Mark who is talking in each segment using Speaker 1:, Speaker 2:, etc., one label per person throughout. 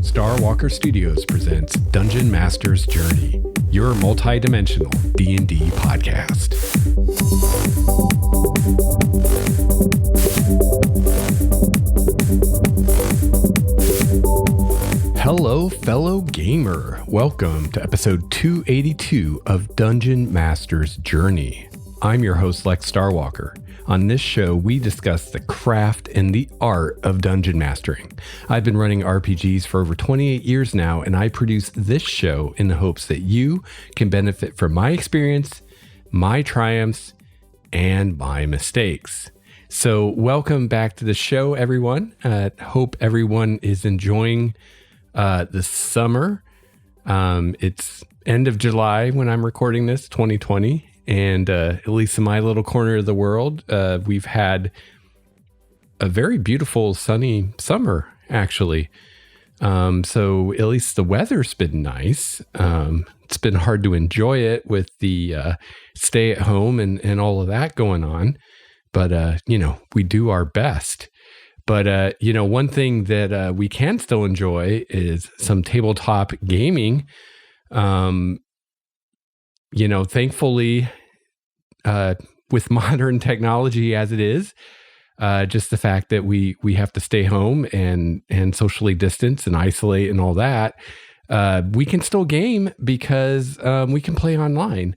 Speaker 1: Starwalker Studios presents Dungeon Master's Journey, your multi-dimensional D&D podcast. Hello, fellow gamer. Welcome to episode 282 of Dungeon Master's Journey. I'm your host, Lex Starwalker. On this show, we discuss the craft and the art of dungeon mastering. I've been running RPGs for over 28 years now, and I produce this show in the hopes that you can benefit from my experience, my triumphs, and my mistakes. So welcome back to the show, everyone. Hope everyone is enjoying the summer. It's end of July when I'm recording this, 2020. And at least in my little corner of the world, we've had a very beautiful sunny summer, actually. So at least the weather's been nice. It's been hard to enjoy it with the stay at home and all of that going on. But, we do our best. But, one thing that we can still enjoy is some tabletop gaming. Thankfully, with modern technology as it is, just the fact that we have to stay home and socially distance and isolate and all that, we can still game because we can play online.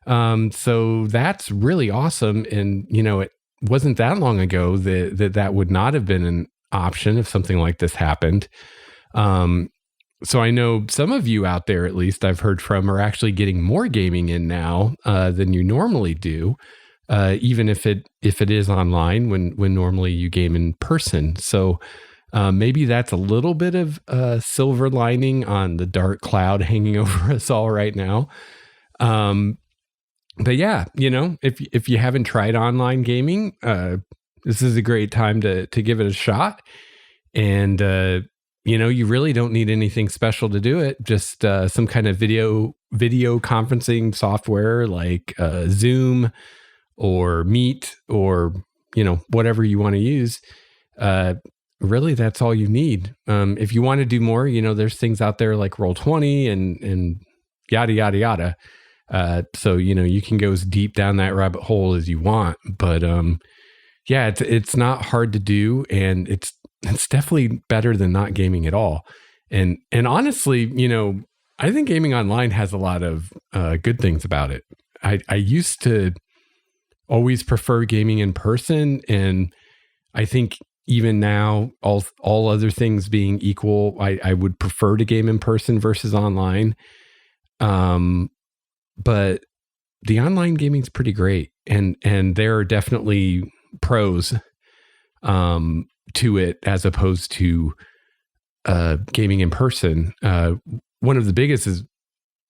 Speaker 1: So that's really awesome. And, it wasn't that long ago that would not have been an option if something like this happened. So I know some of you out there, at least I've heard from, are actually getting more gaming in now than you normally do, even if it is online when normally you game in person. So maybe that's a little bit of a silver lining on the dark cloud hanging over us all right now. But yeah, if you haven't tried online gaming, this is a great time to give it a shot. And you really don't need anything special to do it. Just some kind of video conferencing software like Zoom or Meet or, whatever you want to use. Really, that's all you need. If you want to do more, there's things out there like Roll20 and yada, yada, yada. So, you can go as deep down that rabbit hole as you want. But it's not hard to do. And it's definitely better than not gaming at all. And honestly, I think gaming online has a lot of good things about it. I used to always prefer gaming in person. And I think even now, all other things being equal, I would prefer to game in person versus online. But the online gaming is pretty great. And there are definitely pros to it as opposed to gaming in person. One of the biggest is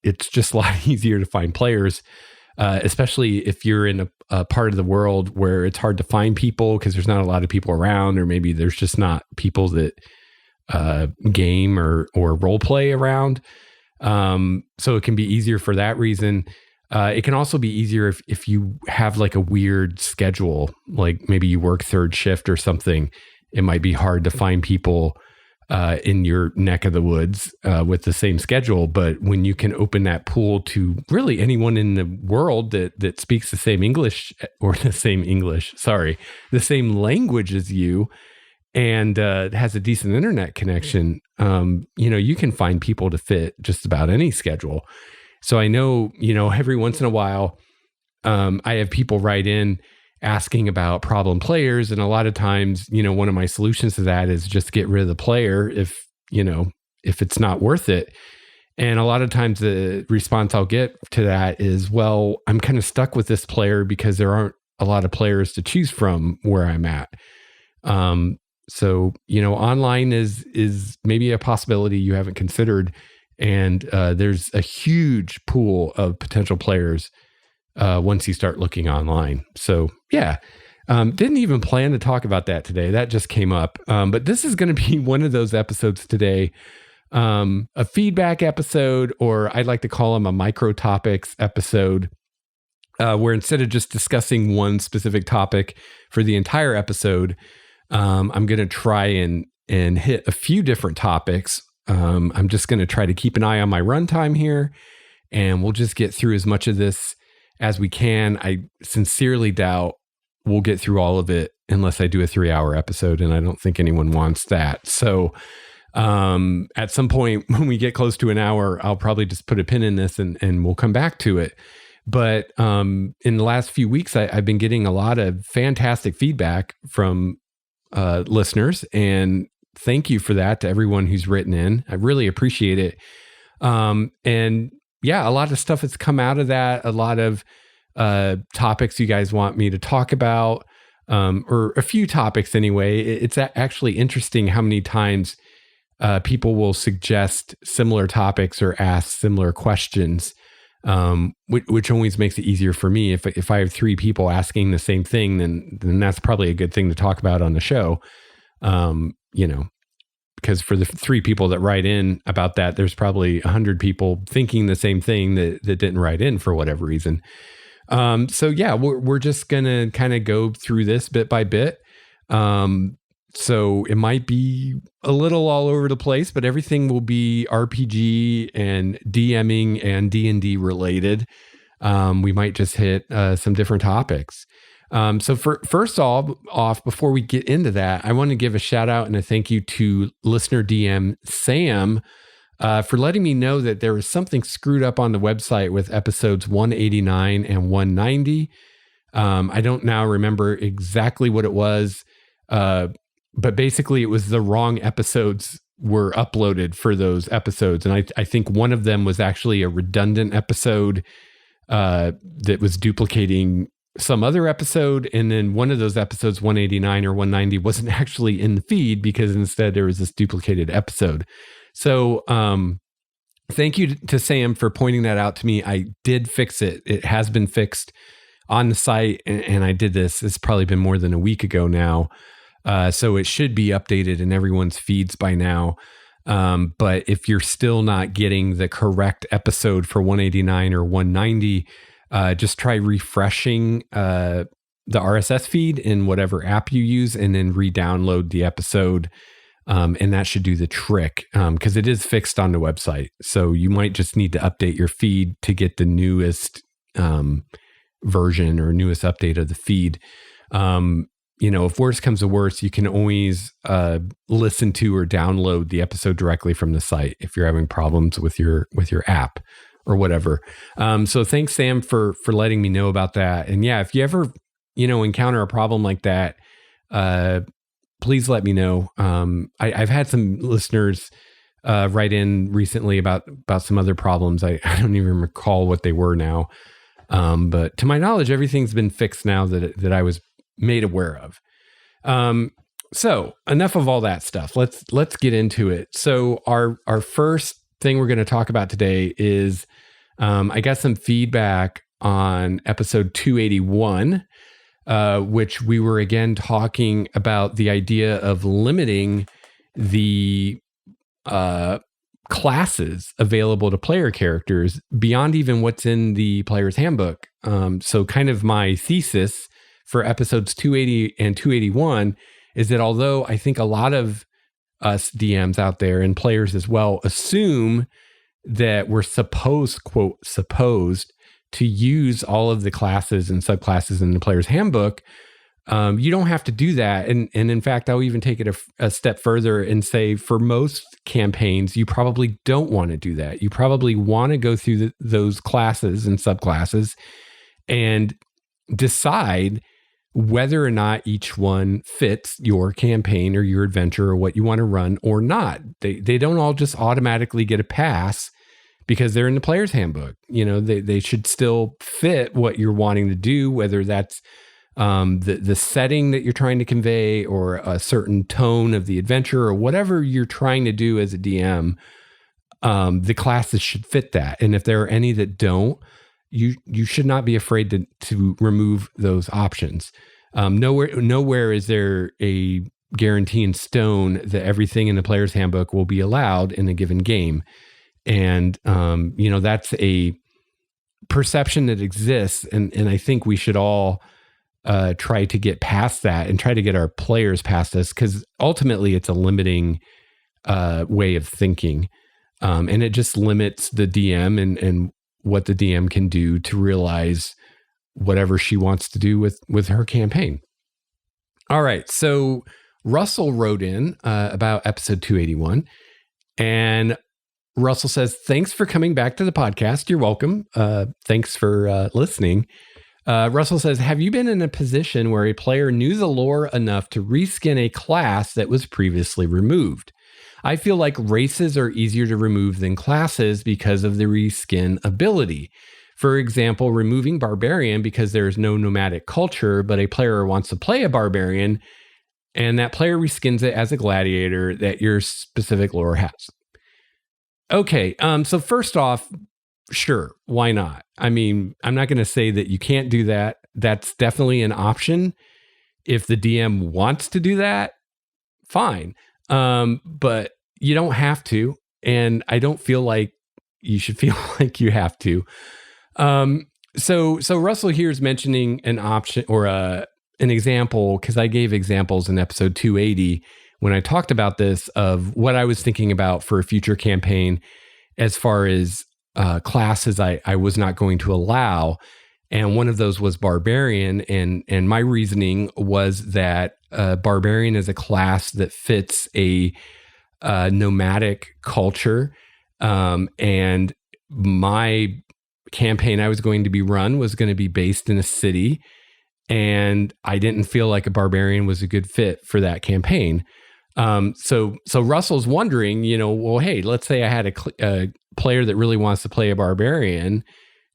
Speaker 1: it's just a lot easier to find players, especially if you're in a part of the world where it's hard to find people because there's not a lot of people around, or maybe there's just not people that game or role play around. So it can be easier for that reason. It can also be easier if you have like a weird schedule, like maybe you work third shift or something. It might be hard to find people in your neck of the woods with the same schedule. But when you can open that pool to really anyone in the world that speaks the same the same language as you and has a decent internet connection, you can find people to fit just about any schedule. So I know, every once in a while, I have people write in asking about problem players. And a lot of times, one of my solutions to that is just get rid of the player if it's not worth it. And a lot of times the response I'll get to that is, well, I'm kind of stuck with this player because there aren't a lot of players to choose from where I'm at. So, online is maybe a possibility you haven't considered. And there's a huge pool of potential players once you start looking online. So yeah, didn't even plan to talk about that today. That just came up. But this is going to be one of those episodes today, a feedback episode, or I'd like to call them a micro topics episode, where instead of just discussing one specific topic for the entire episode, I'm going to try and and hit a few different topics. I'm just going to try to keep an eye on my runtime here, and we'll just get through as much of this as we can. I sincerely doubt we'll get through all of it unless I do a 3-hour episode, and I don't think anyone wants that. So at some point when we get close to an hour, I'll probably just put a pin in this and we'll come back to it. But in the last few weeks, I've been getting a lot of fantastic feedback from listeners, and thank you for that to everyone who's written in. I really appreciate it. And yeah, a lot of stuff has come out of that, a lot of topics you guys want me to talk about, or a few topics anyway. It's actually interesting how many times people will suggest similar topics or ask similar questions, which always makes it easier for me. If I have 3 people asking the same thing, then that's probably a good thing to talk about on the show. Because for the 3 people that write in about that, there's probably 100 people thinking the same thing that didn't write in for whatever reason. So yeah, we're just gonna kind of go through this bit by bit. So it might be a little all over the place, but everything will be RPG and DMing and D&D related. We might just hit some different topics. So first off, before we get into that, I want to give a shout out and a thank you to listener DM Sam for letting me know that there was something screwed up on the website with episodes 189 and 190. I don't now remember exactly what it was, but basically it was the wrong episodes were uploaded for those episodes. And I think one of them was actually a redundant episode that was duplicating some other episode. And then one of those episodes, 189 or 190, wasn't actually in the feed because instead there was this duplicated episode. So thank you to Sam for pointing that out to me. I did fix it. It has been fixed on the site, and I did this. It's probably been more than a week ago now. So it should be updated in everyone's feeds by now. But if you're still not getting the correct episode for 189 or 190, just try refreshing the RSS feed in whatever app you use and then re-download the episode. And that should do the trick because it is fixed on the website. So you might just need to update your feed to get the newest version or newest update of the feed. If worse comes to worse, you can always listen to or download the episode directly from the site if you're having problems with your app or whatever. So thanks, Sam, for letting me know about that. And yeah, if you ever encounter a problem like that, please let me know. I've had some listeners write in recently about some other problems. I don't even recall what they were now. But to my knowledge, everything's been fixed now that I was made aware of. So enough of all that stuff. Let's get into it. So our first thing we're going to talk about today is I got some feedback on episode 281, which we were again talking about the idea of limiting the classes available to player characters beyond even what's in the player's handbook. So kind of my thesis for episodes 280 and 281 is that although I think a lot of us DMs out there and players as well assume that we're supposed to use all of the classes and subclasses in the player's handbook, you don't have to do that. And in fact, I'll even take it a step further and say for most campaigns, you probably don't want to do that. You probably want to go through those classes and subclasses and decide whether or not each one fits your campaign or your adventure or what you want to run or not. They don't all just automatically get a pass because they're in the player's handbook. They should still fit what you're wanting to do, whether that's the setting that you're trying to convey or a certain tone of the adventure or whatever you're trying to do as a DM. The classes should fit that. And if there are any that don't, you should not be afraid to remove those options. Nowhere is there a guarantee in stone that everything in the player's handbook will be allowed in a given game. And, that's a perception that exists. And I think we should all try to get past that and try to get our players past this, because ultimately it's a limiting way of thinking. And it just limits the DM and what the DM can do to realize whatever she wants to do with her campaign. All right. So Russell wrote in about episode 281, and Russell says, thanks for coming back to the podcast. You're welcome. Thanks for listening. Russell says, have you been in a position where a player knew the lore enough to reskin a class that was previously removed? I feel like races are easier to remove than classes because of the reskin ability. For example, removing barbarian because there's no nomadic culture, but a player wants to play a barbarian, and that player reskins it as a gladiator that your specific lore has. Okay, so first off, sure, why not? I mean, I'm not going to say that you can't do that. That's definitely an option. If the DM wants to do that, fine. But you don't have to, and I don't feel like you should feel like you have to. So Russell here is mentioning an option or an example, because I gave examples in episode 280 when I talked about this of what I was thinking about for a future campaign as far as classes I was not going to allow. And one of those was barbarian. And my reasoning was that barbarian is a class that fits a nomadic culture. And my campaign I was going to be run was going to be based in a city. And I didn't feel like a barbarian was a good fit for that campaign. So Russell's wondering, well, hey, let's say I had a player that really wants to play a barbarian.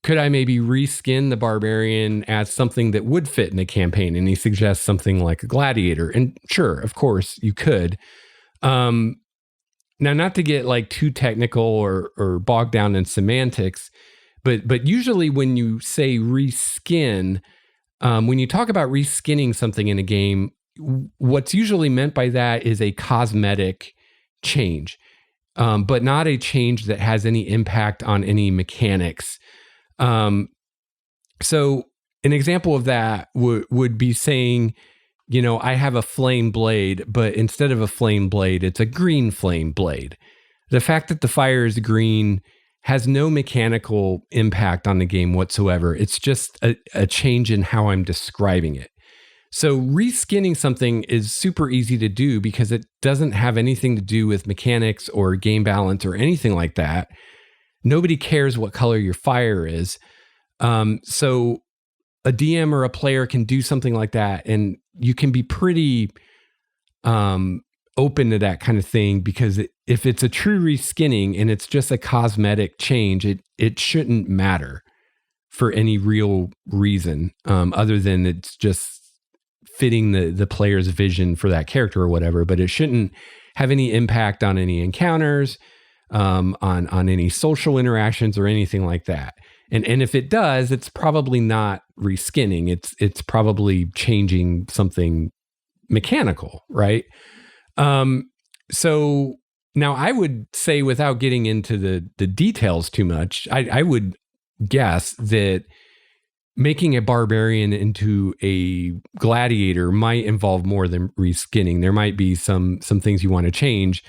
Speaker 1: Could I maybe reskin the barbarian as something that would fit in the campaign? And he suggests something like a gladiator. And sure, of course, you could. Now, not to get like too technical or bogged down in semantics, but usually when you say reskin, when you talk about reskinning something in a game, what's usually meant by that is a cosmetic change, but not a change that has any impact on any mechanics. So an example of that would be saying, I have a flame blade, but instead of a flame blade, it's a green flame blade. The fact that the fire is green has no mechanical impact on the game whatsoever. It's just a change in how I'm describing it. So reskinning something is super easy to do because it doesn't have anything to do with mechanics or game balance or anything like that. Nobody cares what color your fire is. So a DM or a player can do something like that, and you can be pretty open to that kind of thing, because if it's a true reskinning and it's just a cosmetic change, it shouldn't matter for any real reason other than it's just fitting the player's vision for that character or whatever. But it shouldn't have any impact on any encounters, on any social interactions or anything like that. And if it does, it's probably not reskinning. It's probably changing something mechanical, right? So now I would say, without getting into the details too much, I would guess that making a barbarian into a gladiator might involve more than reskinning. There might be some things you want to change.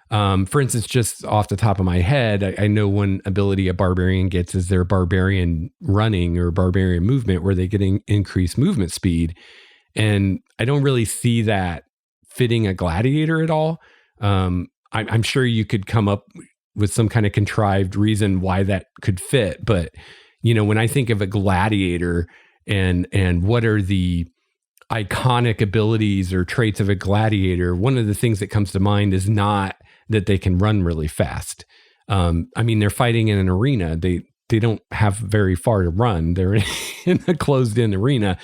Speaker 1: For instance, just off the top of my head, I know one ability a barbarian gets is their barbarian running or barbarian movement, where they get increased movement speed. And I don't really see that fitting a gladiator at all. I'm sure you could come up with some kind of contrived reason why that could fit. But, when I think of a gladiator and what are the iconic abilities or traits of a gladiator, one of the things that comes to mind is not that they can run really fast. They're fighting in an arena. They don't have very far to run. They're in a closed-in arena,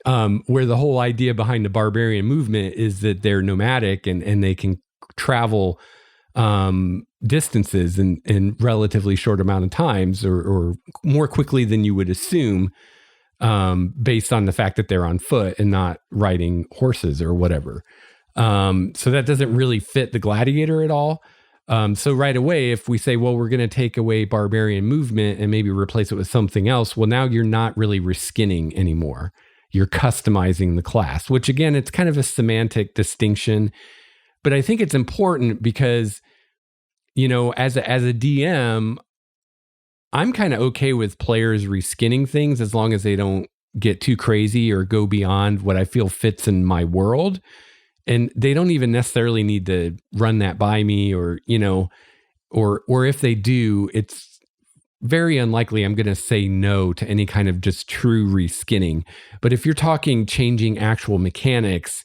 Speaker 1: where the whole idea behind the barbarian movement is that they're nomadic and they can travel distances in relatively short amount of times or more quickly than you would assume, based on the fact that they're on foot and not riding horses or whatever. So that doesn't really fit the gladiator at all. So right away, if we say, well, we're going to take away barbarian movement and maybe replace it with something else, well, now you're not really reskinning anymore. you're customizing the class, which again, it's kind of a semantic distinction, but I think it's important because, as a DM, I'm kind of okay with players reskinning things as long as they don't get too crazy or go beyond what I feel fits in my world. And they don't even necessarily need to run that by me or if they do, it's very unlikely I'm going to say no to any kind of just true reskinning. But if you're talking changing actual mechanics,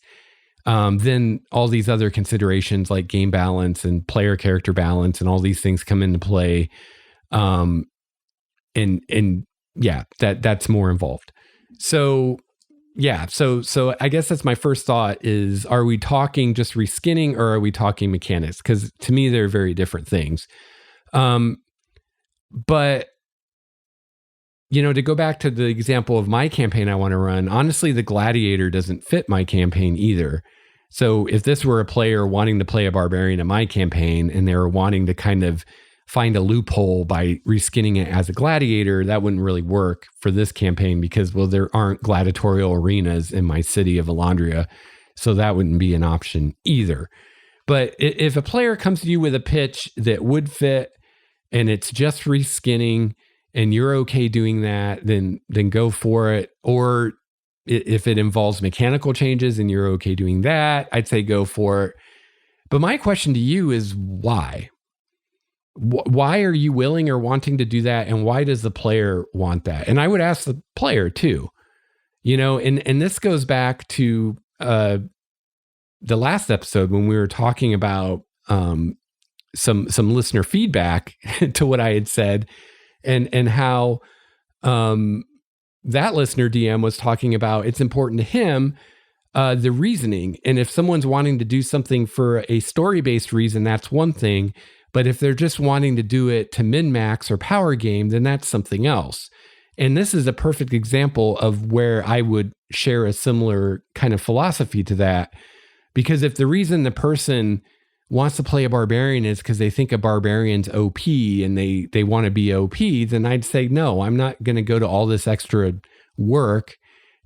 Speaker 1: then all these other considerations like game balance and player character balance and all these things come into play. That's more involved. So I guess that's my first thought is, are we talking just reskinning or are we talking mechanics? Because to me, they're very different things. But, to go back to the example of my campaign I want to run, honestly, the gladiator doesn't fit my campaign either. So if this were a player wanting to play a barbarian in my campaign and they were wanting to kind of find a loophole by reskinning it as a gladiator, that wouldn't really work for this campaign because, well, there aren't gladiatorial arenas in my city of Alondria. So that wouldn't be an option either. But if a player comes to you with a pitch that would fit and it's just reskinning and you're okay doing that, then go for it. Or if it involves mechanical changes and you're okay doing that, I'd say go for it. But my question to you is why? Why are you willing or wanting to do that? And why does the player want that? And I would ask the player too, and this goes back to the last episode when we were talking about some listener feedback to what I had said and how that listener DM was talking about it's important to him, the reasoning. And if someone's wanting to do something for a story-based reason, that's one thing. But if they're just wanting to do it to min-max or power game, then that's something else. And this is a perfect example of where I would share a similar kind of philosophy to that. Because if the reason the person wants to play a barbarian is because they think a barbarian's OP and they want to be OP, then I'd say, no, I'm not going to go to all this extra work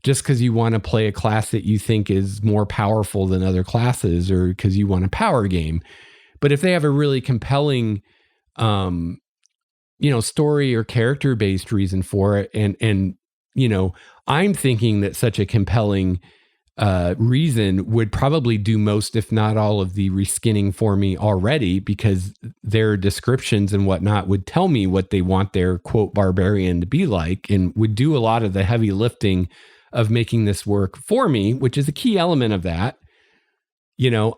Speaker 1: just because you want to play a class that you think is more powerful than other classes or because you want a power game. But if they have a really compelling, story or character-based reason for it, and I'm thinking that such a compelling reason would probably do most, if not all, of the reskinning for me already, because their descriptions and whatnot would tell me what they want their quote barbarian to be like, and would do a lot of the heavy lifting of making this work for me, which is a key element of that.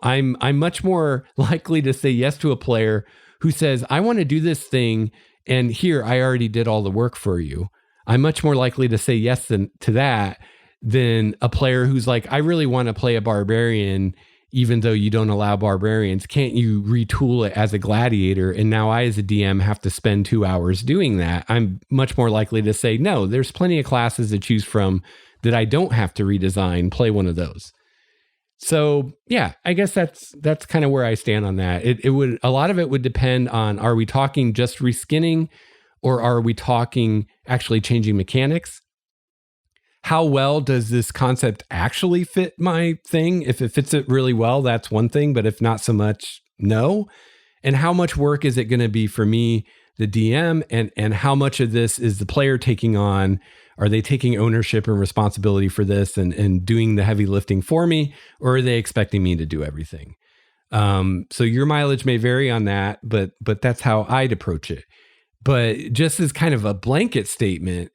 Speaker 1: I'm much more likely to say yes to a player who says, I want to do this thing, and here, I already did all the work for you. I'm much more likely to say yes to that than a player who's like, I really want to play a barbarian, even though you don't allow barbarians. Can't you retool it as a gladiator? And now I, as a DM, have to spend 2 hours doing that. I'm much more likely to say, no, there's plenty of classes to choose from that I don't have to redesign. Play one of those. So yeah, I guess that's kind of where I stand on that. A lot of it would depend on, are we talking just reskinning or are we talking actually changing mechanics? How well does this concept actually fit my thing? If it fits it really well, that's one thing, but if not so much, no. And how much work is it going to be for me, the DM, and how much of this is the player taking on? Are they taking ownership and responsibility for this and doing the heavy lifting for me, or are they expecting me to do everything? So your mileage may vary on that, but that's how I'd approach it. But just as kind of a blanket statement,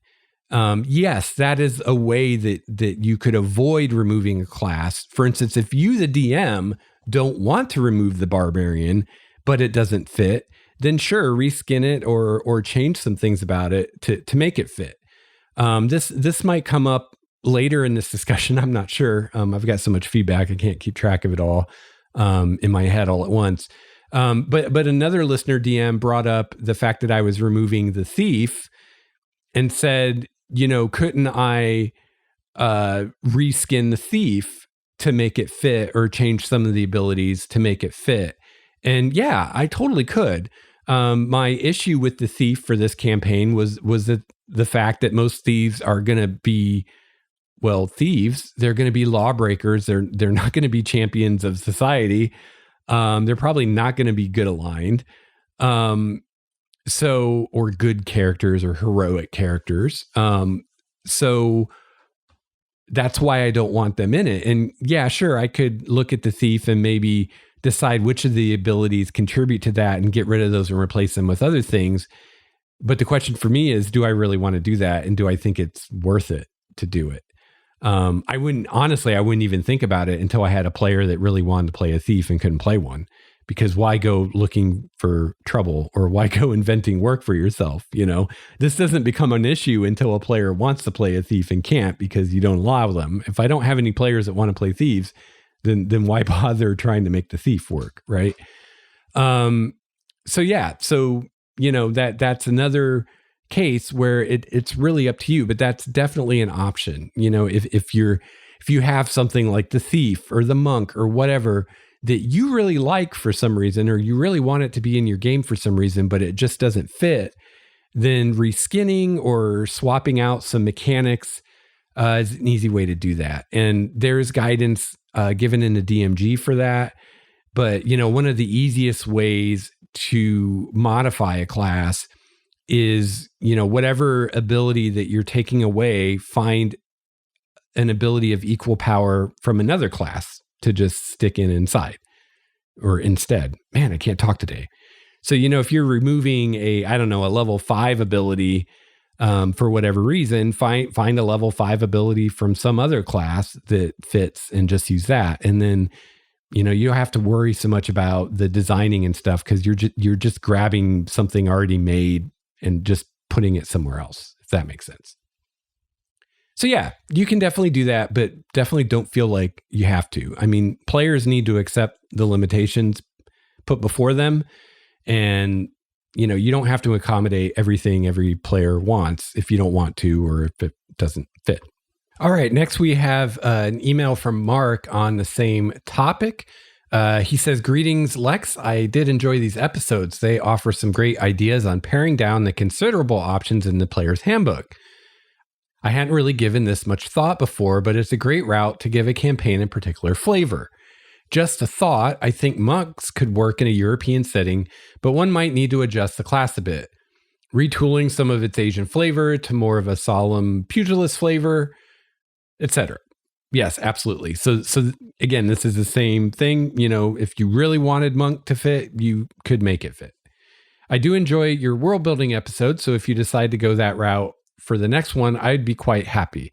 Speaker 1: yes, that is a way that you could avoid removing a class. For instance, if you, the DM, don't want to remove the barbarian, but it doesn't fit, then sure, reskin it or change some things about it to make it fit. This might come up later in this discussion. I'm not sure. I've got so much feedback, I can't keep track of it all in my head all at once. But another listener DM brought up the fact that I was removing the thief and said, couldn't I reskin the thief to make it fit or change some of the abilities to make it fit? And yeah, I totally could. My issue with the thief for this campaign was the fact that most thieves are going to be well, thieves, they're going to be lawbreakers. They're not going to be champions of society. They're probably not going to be good aligned. Or good characters or heroic characters. So that's why I don't want them in it. And yeah, sure, I could look at the thief and maybe decide which of the abilities contribute to that and get rid of those and replace them with other things. But the question for me is, do I really want to do that? And do I think it's worth it to do it? I wouldn't even think about it until I had a player that really wanted to play a thief and couldn't play one. Because why go looking for trouble, or why go inventing work for yourself? This doesn't become an issue until a player wants to play a thief and can't because you don't allow them. If I don't have any players that want to play thieves, then why bother trying to make the thief work, right? That's another case where it's really up to you, but that's definitely an option. If you have something like the thief or the monk or whatever that you really like for some reason, or you really want it to be in your game for some reason, but it just doesn't fit, then reskinning or swapping out some mechanics is an easy way to do that. And there's guidance given in the DMG for that. But, one of the easiest ways to modify a class is, whatever ability that you're taking away, find an ability of equal power from another class to just stick inside or instead. Man, I can't talk today. So, if you're removing a level 5 ability for whatever reason, find a level 5 ability from some other class that fits and just use that. And then, you don't have to worry so much about the designing and stuff because you're just grabbing something already made and just putting it somewhere else, if that makes sense. So yeah, you can definitely do that, but definitely don't feel like you have to. I mean, players need to accept the limitations put before them. And, you don't have to accommodate everything every player wants if you don't want to, or if it doesn't fit. All right, next we have an email from Mark on the same topic. He says, "Greetings, Lex. I did enjoy these episodes. They offer some great ideas on paring down the considerable options in the player's handbook. I hadn't really given this much thought before, but it's a great route to give a campaign a particular flavor. Just a thought, I think monks could work in a European setting, but one might need to adjust the class a bit. Retooling some of its Asian flavor to more of a solemn pugilist flavor, etc." Yes, absolutely. So again, this is the same thing. If you really wanted monk to fit, you could make it fit. I do enjoy your world building episode, so if you decide to go that route for the next one, I'd be quite happy.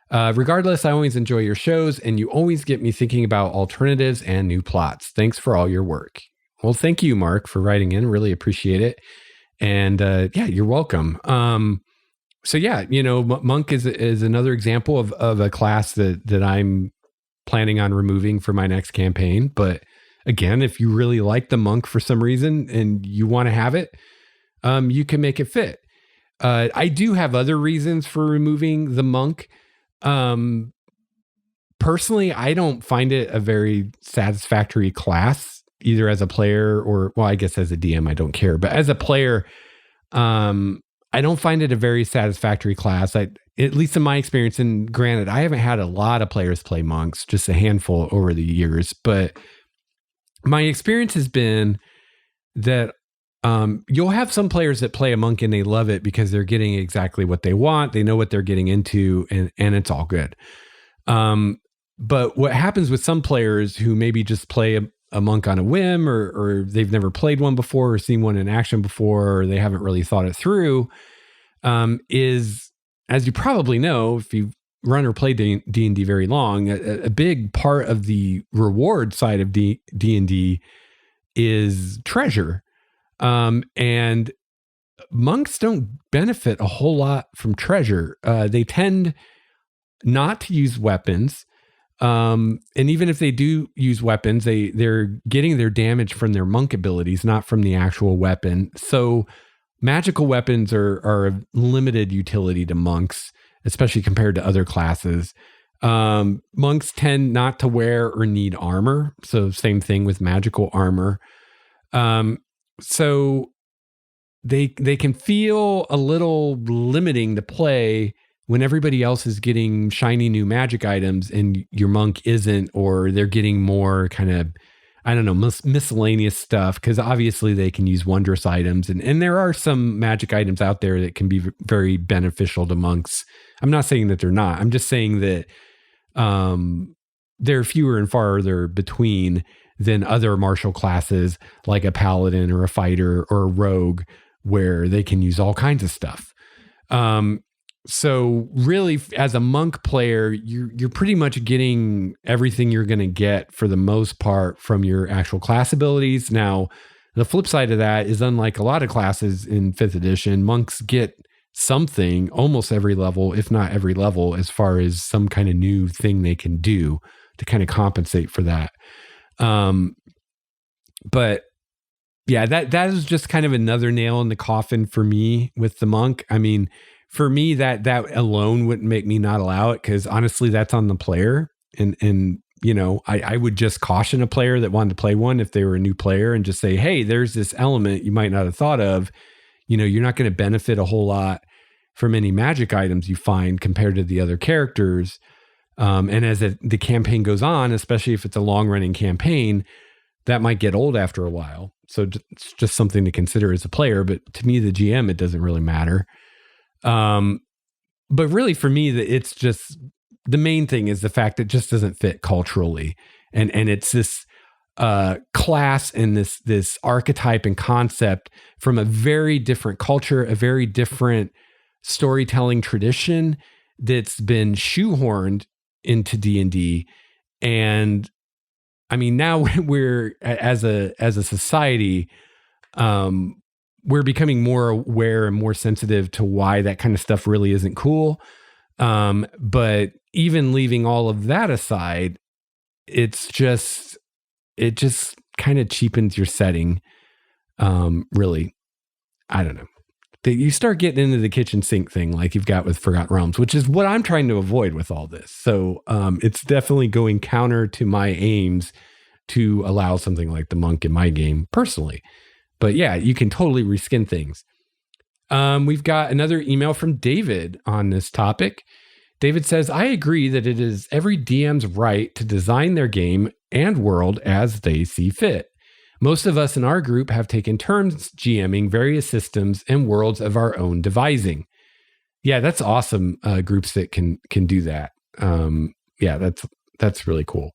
Speaker 1: Regardless, I always enjoy your shows, and you always get me thinking about alternatives and new plots. Thanks for all your work. Well, thank you, Mark, for writing in. Really appreciate it. And you're welcome. Monk is another example of a class that I'm planning on removing for my next campaign. But again, if you really like the monk for some reason and you want to have it, you can make it fit. I do have other reasons for removing the monk. Personally, I don't find it a very satisfactory class, either as a player or, well, I guess as a DM, I don't care. But as a player, I don't find it a very satisfactory class. At least in my experience, and granted, I haven't had a lot of players play monks, just a handful over the years. But my experience has been that you'll have some players that play a monk and they love it because they're getting exactly what they want. They know what they're getting into, and it's all good. But what happens with some players who maybe just play a monk on a whim, or they've never played one before or seen one in action before, or they haven't really thought it through, is, as you probably know, if you run or play D&D very long, a big part of the reward side of D&D is treasure. And monks don't benefit a whole lot from treasure. They tend not to use weapons. And even if they do use weapons, they're getting their damage from their monk abilities, not from the actual weapon. So magical weapons are of limited utility to monks, especially compared to other classes. Monks tend not to wear or need armor. So same thing with magical armor. So they can feel a little limiting to play when everybody else is getting shiny new magic items and your monk isn't, or they're getting more kind of, I don't know, miscellaneous stuff, because obviously they can use wondrous items. And there are some magic items out there that can be very beneficial to monks. I'm not saying that they're not. I'm just saying that they're fewer and farther between than other martial classes like a paladin or a fighter or a rogue, where they can use all kinds of stuff. So really, as a monk player, you're pretty much getting everything you're going to get for the most part from your actual class abilities. Now, the flip side of that is, unlike a lot of classes in 5th edition, monks get something almost every level, if not every level, as far as some kind of new thing they can do to kind of compensate for that. But yeah, that is just kind of another nail in the coffin for me with the monk. I mean, for me, that alone wouldn't make me not allow it, because honestly, that's on the player. And you know, I would just caution a player that wanted to play one if they were a new player, and just say, hey, there's this element you might not have thought of. You know, you're not going to benefit a whole lot from any magic items you find compared to the other characters. And as the campaign goes on, especially if it's a long running campaign, that might get old after a while. So it's just something to consider as a player. But to me, the GM, it doesn't really matter. But really for me, it's just, the main thing is the fact that it just doesn't fit culturally. And it's this class and this archetype and concept from a very different culture, a very different storytelling tradition that's been shoehorned into D&D. And I mean, now we're, as a society, we're becoming more aware and more sensitive to why that kind of stuff really isn't cool. But even leaving all of that aside, it just kind of cheapens your setting. Really, I don't know. You start getting into the kitchen sink thing like you've got with Forgotten Realms, which is what I'm trying to avoid with all this. So it's definitely going counter to my aims to allow something like the monk in my game personally. But yeah, you can totally reskin things. We've got another email from David on this topic. David says, I agree that it is every DM's right to design their game and world as they see fit. Most of us in our group have taken turns GMing various systems and worlds of our own devising. Yeah, that's awesome. Groups that can do that. Yeah, that's really cool.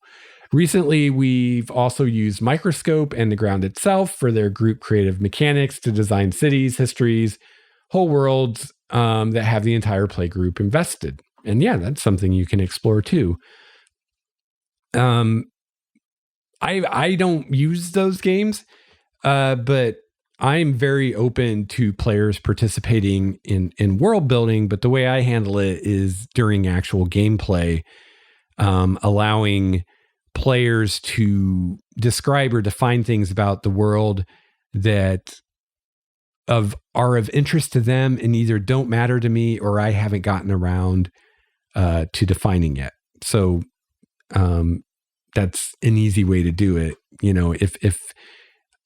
Speaker 1: Recently, we've also used Microscope and the ground itself for their group creative mechanics to design cities, histories, whole worlds that have the entire play group invested. And yeah, that's something you can explore too. I don't use those games, but I'm very open to players participating in world building. But the way I handle it is during actual gameplay, allowing players to describe or define things about the world that are of interest to them and either don't matter to me or I haven't gotten around to defining yet. So that's an easy way to do it. You know, if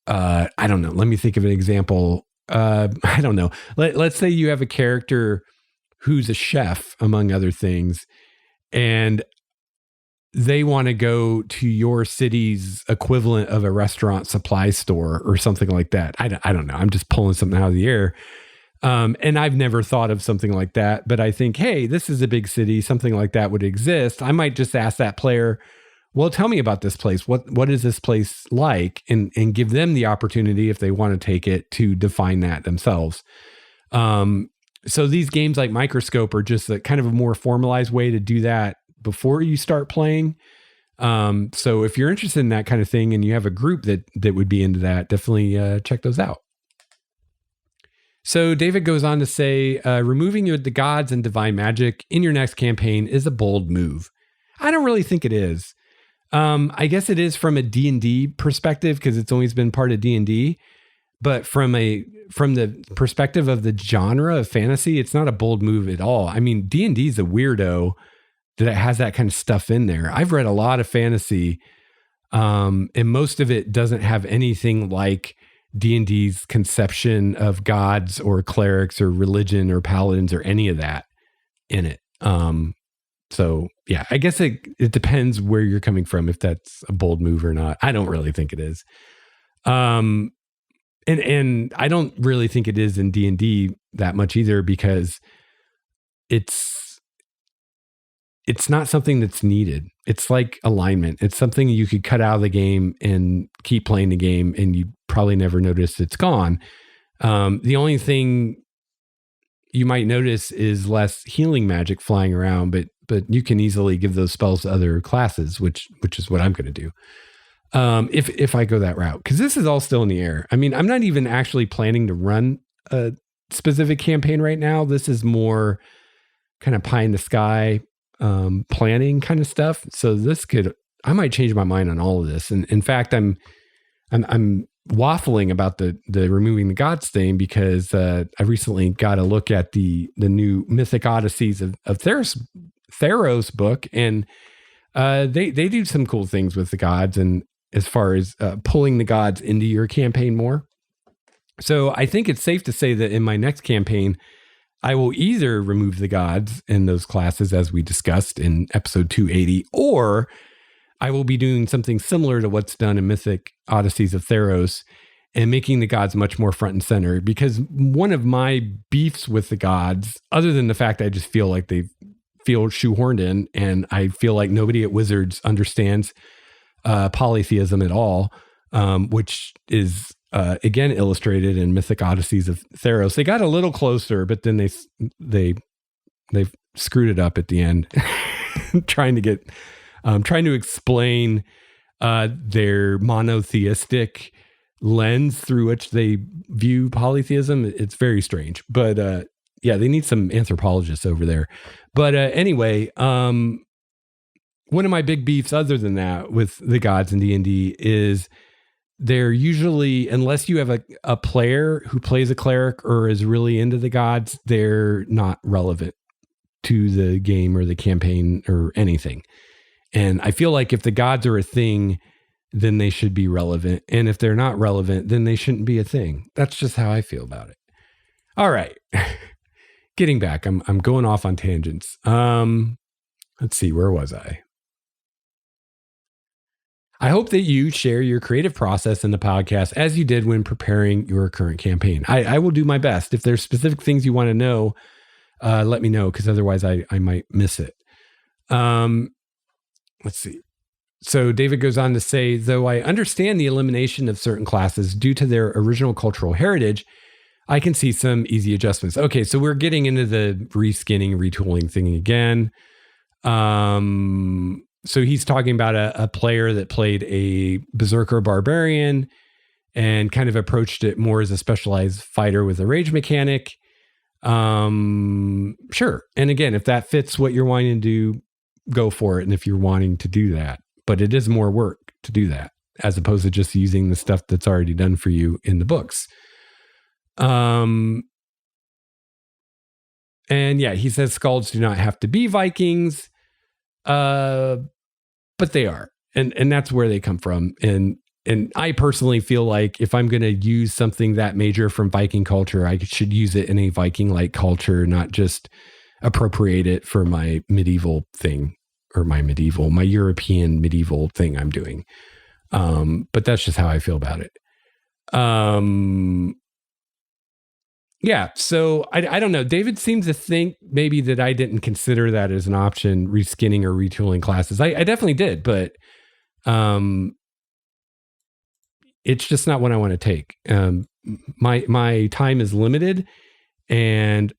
Speaker 1: I don't know, let me think of an example. I don't know. Let's say you have a character who's a chef, among other things, and they want to go to your city's equivalent of a restaurant supply store or something like that. I don't know. I'm just pulling something out of the air. And I've never thought of something like that, but I think, hey, this is a big city. Something like that would exist. I might just ask that player, well, tell me about this place. What is this place like? And give them the opportunity, if they want to take it, to define that themselves. So these games like Microscope are just a kind of a more formalized way to do that before you start playing. So if you're interested in that kind of thing and you have a group that would be into that, definitely check those out. So David goes on to say, removing the gods and divine magic in your next campaign is a bold move. I don't really think it is. I guess it is from a D&D perspective because it's always been part of D&D. But from the perspective of the genre of fantasy, it's not a bold move at all. I mean, D&D is a weirdo that it has that kind of stuff in there. I've read a lot of fantasy, and most of it doesn't have anything like D&D's conception of gods or clerics or religion or paladins or any of that. in it. So yeah, I guess it depends where you're coming from, if that's a bold move or not. I don't really think it is. And I don't really think it is in D&D that much either, because it's not something that's needed. It's like alignment. It's something you could cut out of the game and keep playing the game, and you probably never notice it's gone. The only thing you might notice is less healing magic flying around, but you can easily give those spells to other classes, which is what I'm going to do. If I go that route, because this is all still in the air. I mean, I'm not even actually planning to run a specific campaign right now. This is more kind of pie in the sky, planning kind of stuff. So I might change my mind on all of this. And in fact, I'm waffling about the removing the gods thing, because I recently got a look at the new Mythic Odysseys of Theros book, and they do some cool things with the gods, and as far as pulling the gods into your campaign more. So I think it's safe to say that in my next campaign, I will either remove the gods in those classes, as we discussed in episode 280, or I will be doing something similar to what's done in Mythic Odysseys of Theros, and making the gods much more front and center. Because one of my beefs with the gods, other than the fact I just feel like they feel shoehorned in, and I feel like nobody at Wizards understands polytheism at all, which is again illustrated in Mythic Odysseys of Theros. They got a little closer, but then they screwed it up at the end, trying to explain their monotheistic lens through which they view polytheism. It's very strange, but yeah, they need some anthropologists over there. But anyway, one of my big beefs, other than that, with the gods in D&D is they're usually, unless you have a player who plays a cleric or is really into the gods, they're not relevant to the game or the campaign or anything. And I feel like if the gods are a thing, then they should be relevant. And if they're not relevant, then they shouldn't be a thing. That's just how I feel about it. All right. Getting back, I'm going off on tangents. Let's see, where was I? I hope that you share your creative process in the podcast as you did when preparing your current campaign. I will do my best. If there's specific things you want to know, let me know, because otherwise I might miss it. Let's see. So David goes on to say, though I understand the elimination of certain classes due to their original cultural heritage, I can see some easy adjustments. Okay, so we're getting into the reskinning, retooling thing again. So he's talking about a player that played a berserker barbarian and kind of approached it more as a specialized fighter with a rage mechanic. Sure. And again, if that fits what you're wanting to do, go for it. And if you're wanting to do that, but it is more work to do that, as opposed to just using the stuff that's already done for you in the books. And yeah, he says Skalds do not have to be Vikings, but they are, and that's where they come from. And I personally feel like if I'm going to use something that major from Viking culture, I should use it in a Viking-like culture, not just appropriate it for my medieval thing, or my European medieval thing I'm doing. But that's just how I feel about it. Yeah, so I don't know. David seems to think maybe that I didn't consider that as an option, reskinning or retooling classes. I definitely did, but it's just not what I want to take. My time is limited, and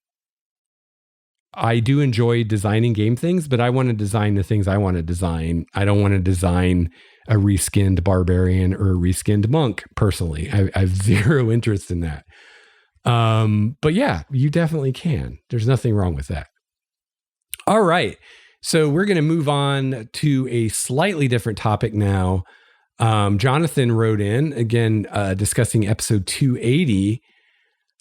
Speaker 1: I do enjoy designing game things, but I want to design the things I want to design. I don't want to design a reskinned barbarian or a reskinned monk personally. I have zero interest in that. But yeah, you definitely can. There's nothing wrong with that. All right. So we're going to move on to a slightly different topic now. Jonathan wrote in again, discussing episode 280.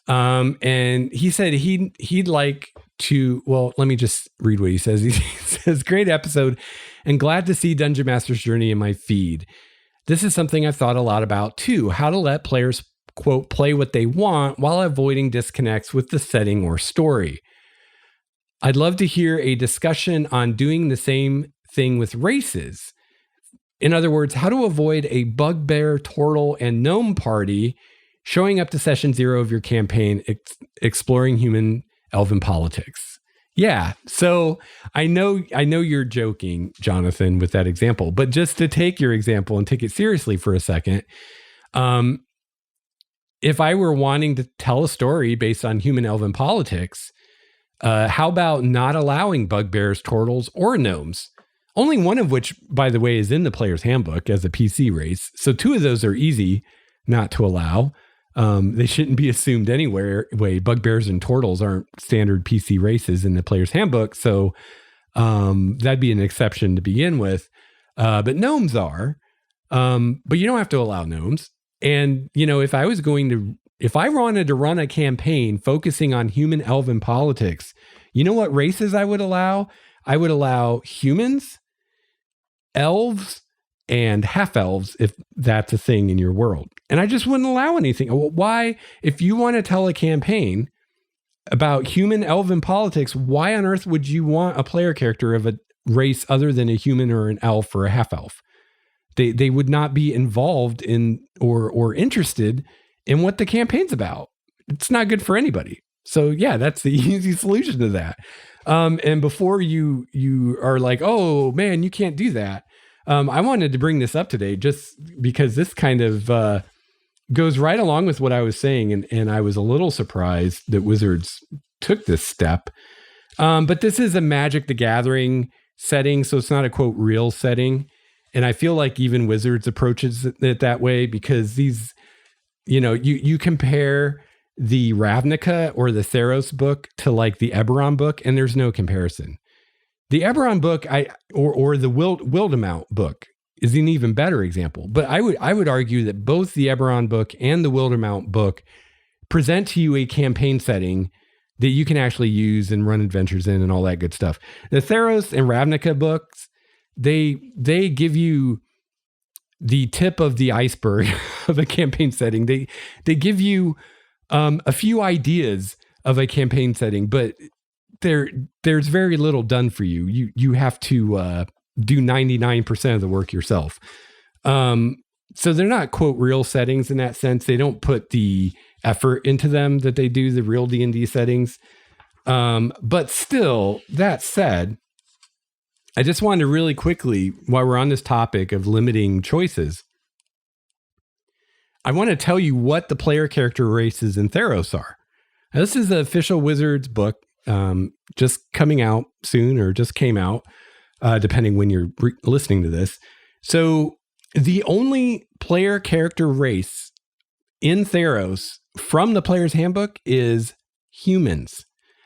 Speaker 1: And he said he'd like to, well, let me just read what he says. He says, great episode and glad to see Dungeon Master's Journey in my feed. This is something I've thought a lot about too, how to let players, quote, play what they want while avoiding disconnects with the setting or story. I'd love to hear a discussion on doing the same thing with races. In other words, how to avoid a bugbear, turtle, and gnome party showing up to session 0 of your campaign, exploring human elven politics. Yeah, so I know you're joking, Jonathan, with that example, but just to take your example and take it seriously for a second, if I were wanting to tell a story based on human elven politics, how about not allowing bugbears, turtles, or gnomes? Only one of which, by the way, is in the player's handbook as a PC race. So 2 of those are easy not to allow. They shouldn't be assumed anywhere. Bugbears and turtles aren't standard PC races in the player's handbook. So that'd be an exception to begin with. But gnomes are. But you don't have to allow gnomes. And, if I wanted to run a campaign focusing on human elven politics, you know what races I would allow? I would allow humans, elves, and half-elves, if that's a thing in your world. And I just wouldn't allow anything. Why? If you want to tell a campaign about human elven politics, why on earth would you want a player character of a race other than a human or an elf or a half-elf? They would not be involved in or interested in what the campaign's about. It's not good for anybody. So yeah, that's the easy solution to that. And before you are like, oh man, you can't do that. I wanted to bring this up today just because this kind of goes right along with what I was saying. And I was a little surprised that Wizards took this step. But this is a Magic the Gathering setting, so it's not a quote real setting. And I feel like even Wizards approaches it that way because these, you compare the Ravnica or the Theros book to like the Eberron book, and there's no comparison. The Eberron book, or the Wildemount book is an even better example. But I would argue that both the Eberron book and the Wildemount book present to you a campaign setting that you can actually use and run adventures in and all that good stuff. The Theros and Ravnica books, they give you the tip of the iceberg of a campaign setting. They give you a few ideas of a campaign setting, but there's very little done for you. You have to do 99% of the work yourself. So they're not quote real settings in that sense. They don't put the effort into them that they do the real D&D settings. But still, that said, I just wanted to really quickly, while we're on this topic of limiting choices, I want to tell you what the player character races in Theros are. Now, this is the official Wizards book, just coming out soon or just came out, depending when you're listening to this. So the only player character race in Theros from the player's handbook is humans.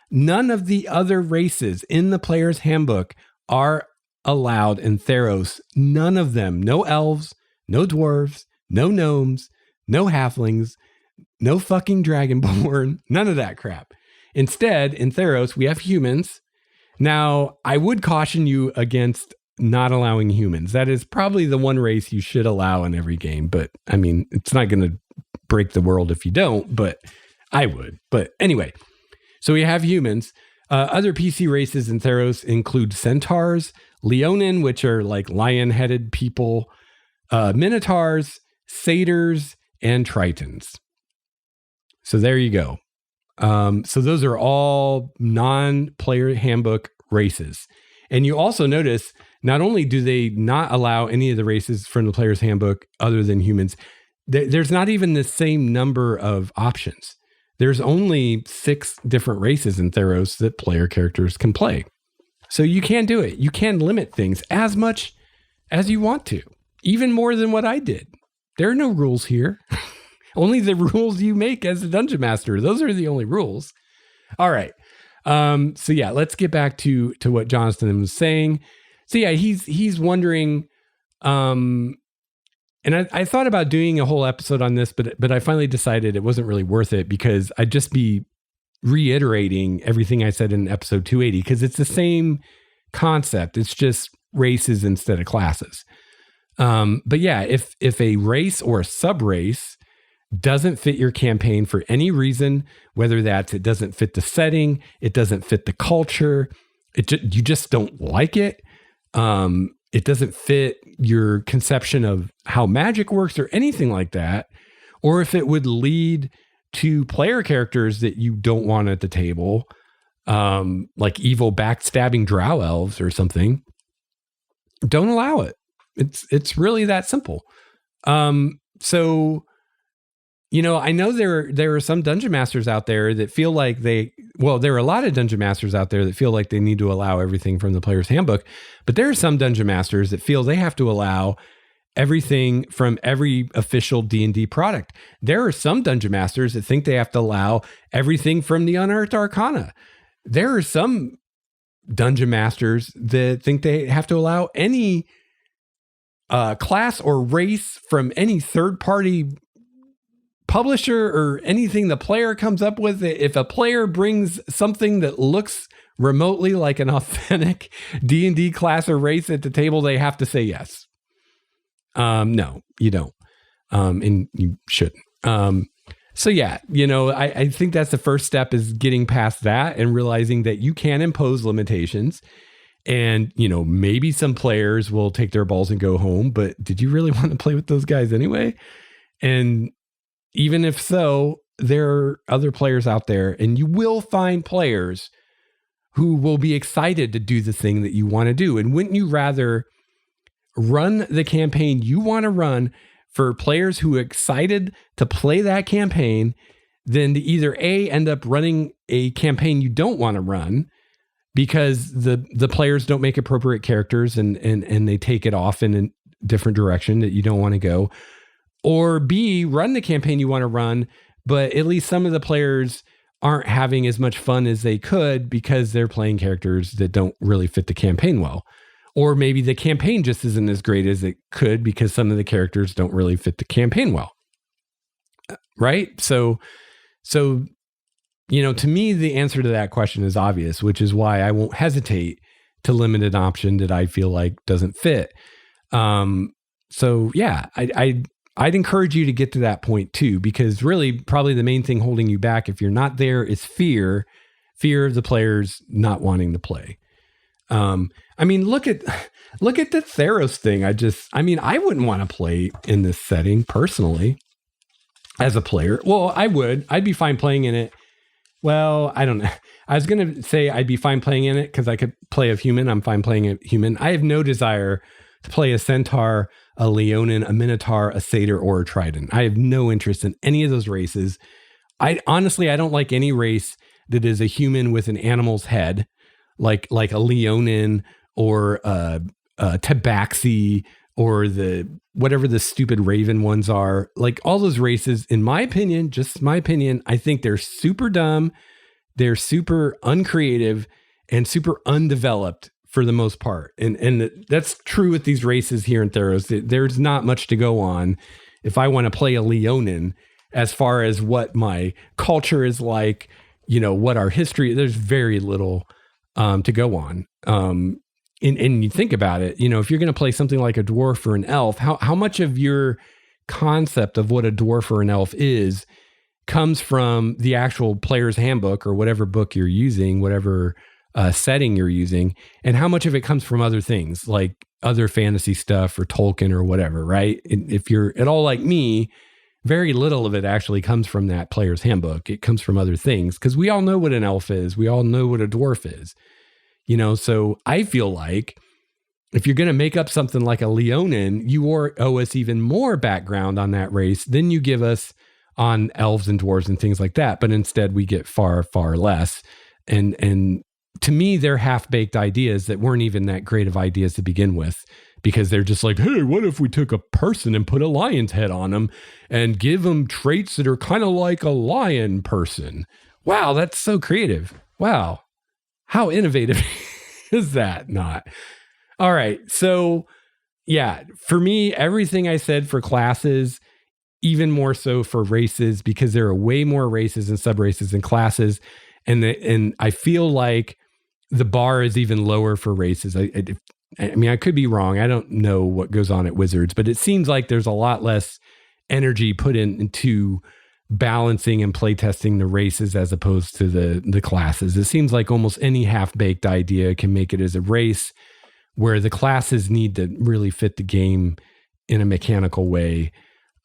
Speaker 1: None of the other races in the player's handbook are allowed in Theros. None of them. No elves, no dwarves, no gnomes, no halflings, no fucking dragonborn, none of that crap. Instead, in Theros, we have humans. Now, I would caution you against not allowing humans. That is probably the one race you should allow in every game. But I mean, it's not going to break the world if you don't, but I would. But anyway, so we have humans. Other PC races in Theros include centaurs, leonin, which are like lion-headed people, minotaurs, satyrs, and tritons. So there you go. So those are all non-player handbook races. And you also notice, not only do they not allow any of the races from the player's handbook other than humans, there's not even the same number of options. There's only 6 different races in Theros that player characters can play. So you can do it. You can limit things as much as you want to, even more than what I did. There are no rules here. Only the rules you make as a dungeon master. Those are the only rules. All right. So yeah, let's get back to what Jonathan was saying. So yeah, he's wondering, and I thought about doing a whole episode on this, but I finally decided it wasn't really worth it because I'd just be reiterating everything I said in episode 280 because it's the same concept. It's just races instead of classes. But yeah, if a race or a sub-race doesn't fit your campaign for any reason, whether that's it doesn't fit the setting, it doesn't fit the culture, you just don't like it. It doesn't fit your conception of how magic works or anything like that. Or if it would lead to player characters that you don't want at the table, like evil backstabbing drow elves or something, don't allow it. It's really that simple. So, I know there are some dungeon masters out there that feel like there are a lot of dungeon masters out there that feel like they need to allow everything from the player's handbook, but there are some dungeon masters that feel they have to allow everything from every official D&D product. There are some dungeon masters that think they have to allow everything from the Unearthed Arcana. There are some dungeon masters that think they have to allow any class or race from any third-party publisher or anything the player comes up with. If a player brings something that looks remotely like an authentic D&D class or race at the table, they have to say yes. No, you don't. And you shouldn't. So yeah, I think that's the first step, is getting past that and realizing that you can impose limitations. And, maybe some players will take their balls and go home, but did you really want to play with those guys anyway? And even if so, there are other players out there, and you will find players who will be excited to do the thing that you want to do. And wouldn't you rather run the campaign you want to run for players who are excited to play that campaign than to either end up running a campaign you don't want to run because the players don't make appropriate characters and they take it off in a different direction that you don't want to go, or B, run the campaign you want to run, but at least some of the players aren't having as much fun as they could because they're playing characters that don't really fit the campaign well. Or maybe the campaign just isn't as great as it could because some of the characters don't really fit the campaign well. Right? So, to me, the answer to that question is obvious, which is why I won't hesitate to limit an option that I feel like doesn't fit. So yeah, I'd encourage you to get to that point too, because really probably the main thing holding you back, if you're not there, is fear of the players not wanting to play. Look at the Theros thing. I wouldn't want to play in this setting personally as a player. Well, I'd be fine playing in it. Well, I don't know. I was going to say I'd be fine playing in it because I could play a human. I'm fine playing a human. I have no desire to play a centaur, a leonin, a minotaur, a satyr, or a trident. I have no interest in any of those races. I don't like any race that is a human with an animal's head, like a leonin or a tabaxi or whatever the stupid raven ones are. Like all those races, in my opinion, just my opinion, I think they're super dumb. They're super uncreative and super undeveloped for the most part. And that's true with these races here in Theros. There's not much to go on if I want to play a leonin as far as what my culture is like, what our history, there's very little to go on. And you think about it, if you're going to play something like a dwarf or an elf, how much of your concept of what a dwarf or an elf is comes from the actual player's handbook or whatever book you're using, whatever setting you're using, and how much of it comes from other things like other fantasy stuff or Tolkien or whatever, right? And if you're at all like me, very little of it actually comes from that player's handbook. It comes from other things because we all know what an elf is. We all know what a dwarf is. So I feel like if you're going to make up something like a leonin, you owe us even more background on that race than you give us on elves and dwarves and things like that. But instead we get far, far less. And to me, they're half-baked ideas that weren't even that great of ideas to begin with, because they're just like, hey, what if we took a person and put a lion's head on them and give them traits that are kind of like a lion person? Wow, that's so creative. Wow. How innovative is that not? All right. So yeah, for me, everything I said for classes, even more so for races, because there are way more races and subraces and classes. And I feel like the bar is even lower for races. I could be wrong. I don't know what goes on at Wizards, but it seems like there's a lot less energy put into balancing and playtesting the races as opposed to the classes. It seems like almost any half-baked idea can make it as a race, where the classes need to really fit the game in a mechanical way.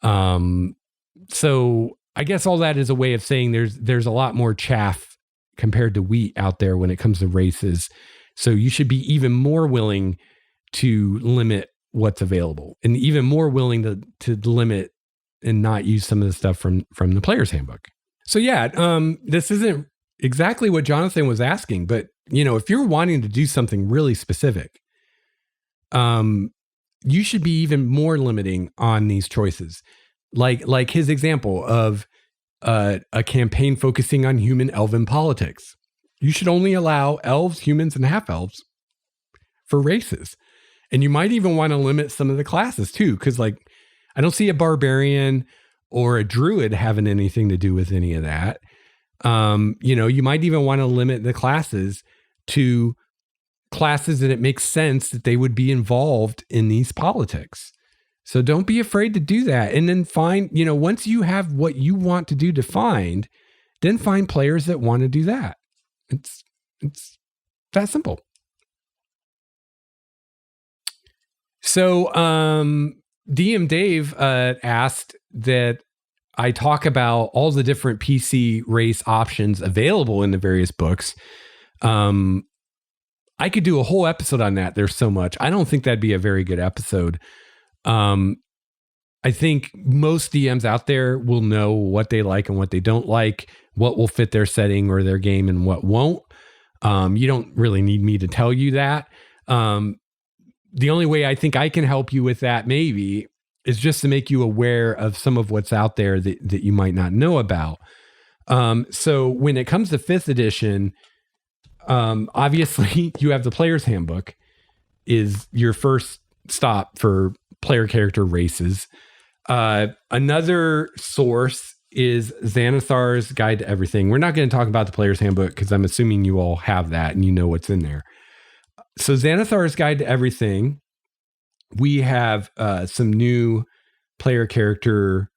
Speaker 1: So I guess all that is a way of saying there's a lot more chaff compared to wheat out there when it comes to races. So you should be even more willing to limit what's available, and even more willing to limit and not use some of the stuff from the player's handbook. So yeah, this isn't exactly what Jonathan was asking, but if you're wanting to do something really specific, you should be even more limiting on these choices. Like his example of a campaign focusing on human elven politics. You should only allow elves, humans, and half-elves for races. And you might even want to limit some of the classes too, because I don't see a barbarian or a druid having anything to do with any of that. You might even want to limit the classes to classes that it makes sense that they would be involved in these politics. So don't be afraid to do that. And then find, once you have what you want to do defined, then find players that want to do that. It's that simple. So DM Dave asked that I talk about all the different PC race options available in the various books. I could do a whole episode on that. There's so much. I don't think that'd be a very good episode. I think most DMs out there will know what they like and what they don't like, what will fit their setting or their game and what won't. You don't really need me to tell you that. The only way I think I can help you with that maybe is just to make you aware of some of what's out there that you might not know about. So when it comes to 5th edition, obviously you have the player's handbook is your first stop for player character races. Another source is Xanathar's Guide to Everything. We're not going to talk about the player's handbook because I'm assuming you all have that and you know what's in there. So Xanathar's Guide to Everything, we have some new player character,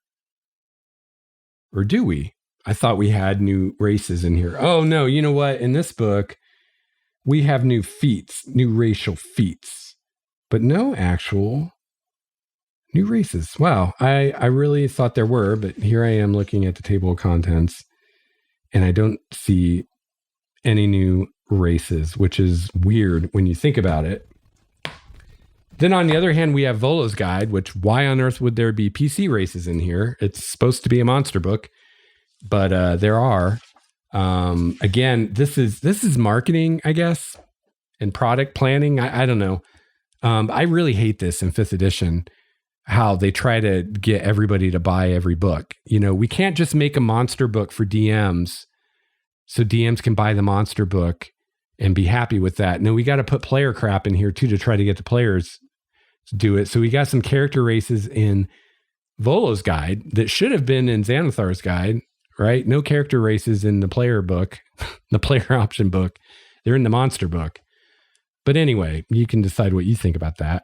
Speaker 1: or do we? I thought we had new races in here. Oh no, you know what? In this book, we have new feats, new racial feats, but no actual new races. Wow, I really thought there were, but here I am looking at the table of contents, and I don't see any new races, which is weird when you think about it. Then on the other hand, we have Volo's Guide, which why on earth would there be PC races in here? It's supposed to be a monster book, but there are. Again, this is marketing, I guess, and product planning. I don't know. I really hate this in 5th edition, how they try to get everybody to buy every book. We can't just make a monster book for DMs so DMs can buy the monster book and be happy with that. No, we got to put player crap in here too to try to get the players to do it. So we got some character races in Volo's Guide that should have been in Xanathar's Guide, right? No character races in the player book, the player option book. They're in the monster book. But anyway, you can decide what you think about that.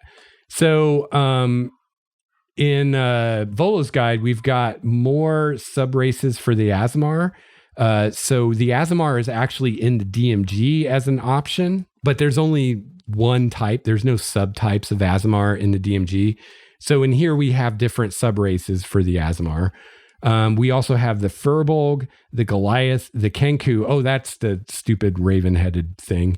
Speaker 1: So in Volo's Guide, we've got more sub races for the Aasimar. So the Aasimar is actually in the DMG as an option, but there's only one type. There's no subtypes of Aasimar in the DMG. So in here we have different sub races for the Aasimar. We also have the Furbolg, the Goliath, the Kenku. Oh, that's the stupid raven-headed thing.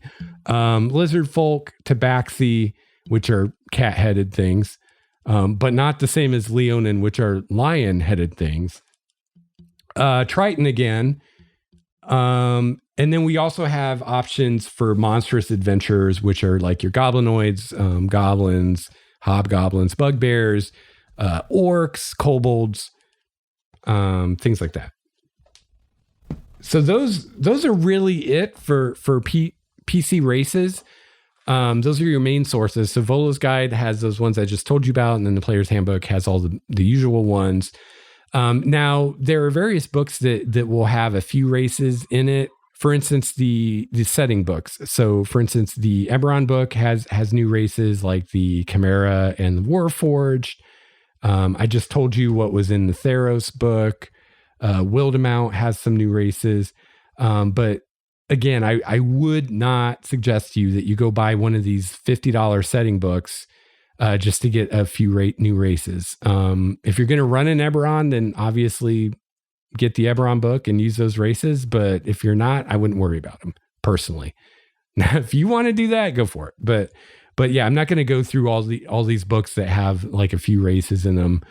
Speaker 1: Lizard folk, Tabaxi, which are cat-headed things, but not the same as Leonin, which are lion-headed things. Triton again. And then we also have options for monstrous adventures, which are like your goblinoids, goblins, hobgoblins, bugbears, orcs, kobolds, things like that. So those are really it for PC races. Those are your main sources. So Volo's Guide has those ones I just told you about, and then the Player's Handbook has all the usual ones. Now, there are various books that will have a few races in it. For instance, the setting books. So, for instance, the Eberron book has new races like the Chimera and the Warforged. I just told you what was in the Theros book. Wildemount has some new races. But again, I would not suggest to you that you go buy one of these $50 setting books just to get a few new races. If you're going to run an Eberron, then obviously get the Eberron book and use those races. But if you're not, I wouldn't worry about them personally. Now, if you want to do that, go for it. But yeah, I'm not going to go through all these books that have like a few races in them.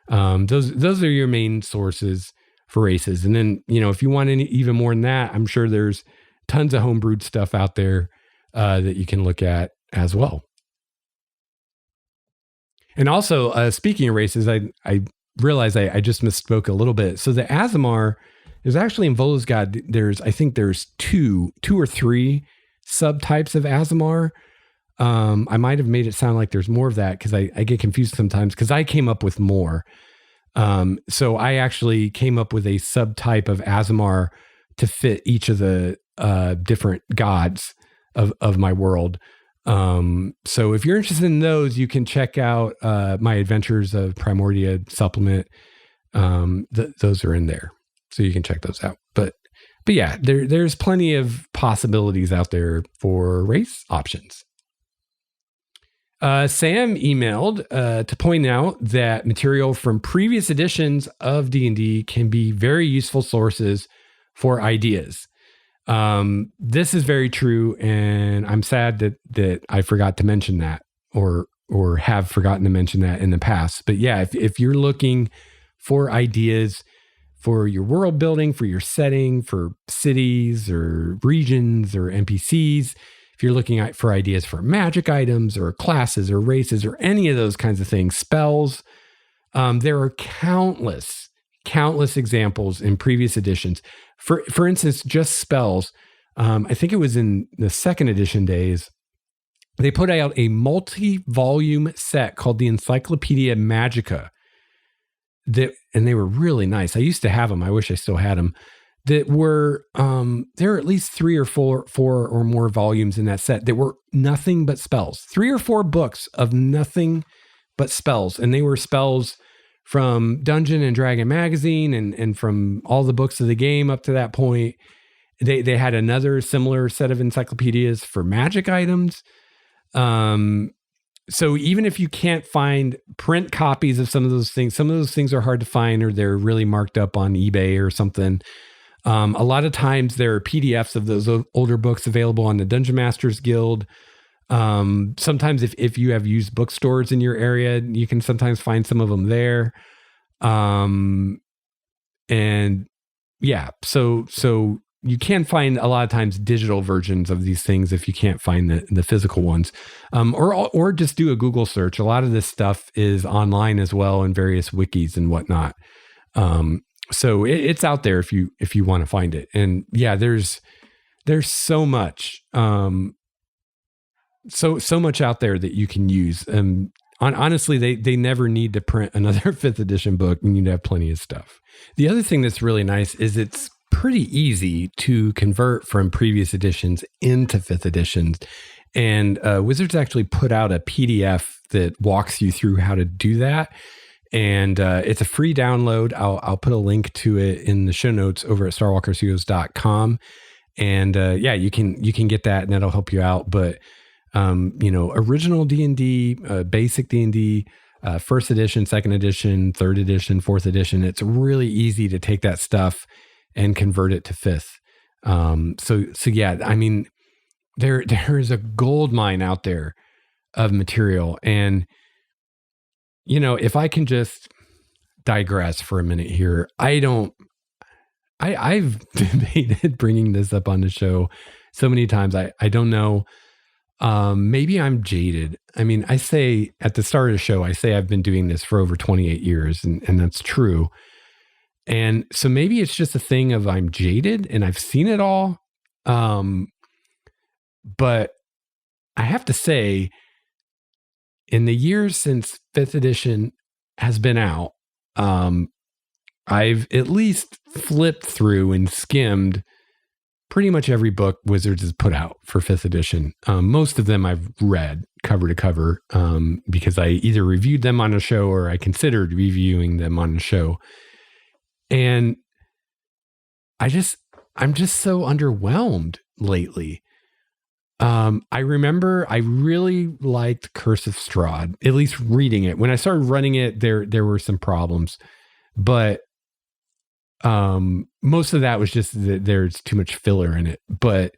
Speaker 1: Those are your main sources for races. And then, if you want any even more than that, I'm sure there's tons of homebrewed stuff out there that you can look at as well. And also, speaking of races, I realized I just misspoke a little bit. So the Aasimar is actually in Volo's God. I think there's two or three subtypes of Aasimar. I might have made it sound like there's more of that because I get confused sometimes because I came up with more. So I actually came up with a subtype of Aasimar to fit each of the different gods of my world. So if you're interested in those, you can check out my Adventures of Primordia supplement. Those are in there, so you can check those out. But yeah, there's plenty of possibilities out there for race options. Sam emailed to point out that material from previous editions of D&D can be very useful sources for ideas. This is very true, and I'm sad that I forgot to mention that or have forgotten to mention that in the past. But yeah, if you're looking for ideas for your world building, for your setting, for cities or regions or NPCs, if you're looking for ideas for magic items or classes or races or any of those kinds of things, spells, there are countless examples in previous editions. For instance, just spells. I think it was in the second edition days, they put out a multi-volume set called the Encyclopedia Magica. And they were really nice. I used to have them. I wish I still had them. That were there are at least 3 or 4 or more volumes in that set that were nothing but spells. 3 or 4 books of nothing but spells, and they were spells from Dungeon and Dragon magazine and from all the books of the game up to that point. They had another similar set of encyclopedias for magic items. So even if you can't find print copies of some of those things are hard to find, or they're really marked up on eBay or something. A lot of times there are PDFs of those older books available on the Dungeon Masters Guild. Sometimes if you have used bookstores in your area, you can sometimes find some of them there. And yeah, so you can find a lot of times digital versions of these things if you can't find the physical ones, or just do a Google search. A lot of this stuff is online as well in various wikis and whatnot. So it's out there if you want to find it. And yeah, there's so much, so much out there that you can use. Honestly, they never need to print another 5th edition book, and you'd have plenty of stuff. The other thing that's really nice is it's pretty easy to convert from previous editions into 5th editions. And Wizards actually put out a PDF that walks you through how to do that. And it's a free download. I'll put a link to it in the show notes over at starwalkerstudios.com. And yeah, you can get that, and that'll help you out. But original D&D, basic D&D, 1st edition, 2nd edition, 3rd edition, 4th edition, it's really easy to take that stuff and convert it to 5th. So yeah, I mean, there is a gold mine out there of material. And if I can just digress for a minute here, I've debated bringing this up on the show so many times. I don't know. Maybe I'm jaded. I mean, I say at the start of the show, I say I've been doing this for over 28 years, and that's true. And so maybe it's just a thing of I'm jaded and I've seen it all. But I have to say, in the years since 5th edition has been out, I've at least flipped through and skimmed pretty much every book Wizards has put out for 5th edition. Most of them I've read cover to cover because I either reviewed them on a show or I considered reviewing them on a show. And I'm just so underwhelmed lately. I remember I really liked Curse of Strahd, at least reading it. When I started running it, there were some problems, but most of that was just that there's too much filler in it. But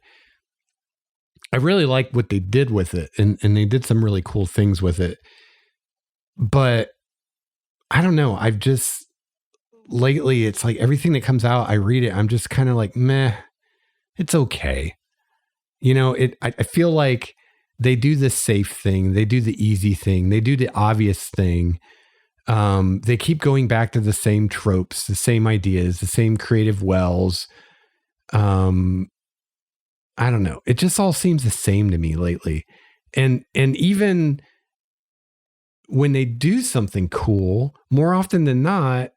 Speaker 1: I really liked what they did with it, and they did some really cool things with it. But I don't know. I've just lately, it's like everything that comes out, I read it, I'm just kind of like, meh, it's okay. You know, I feel like they do the safe thing. They do the easy thing. They do the obvious thing. They keep going back to the same tropes, the same ideas, the same creative wells. I don't know. It just all seems the same to me lately. And even when they do something cool, more often than not,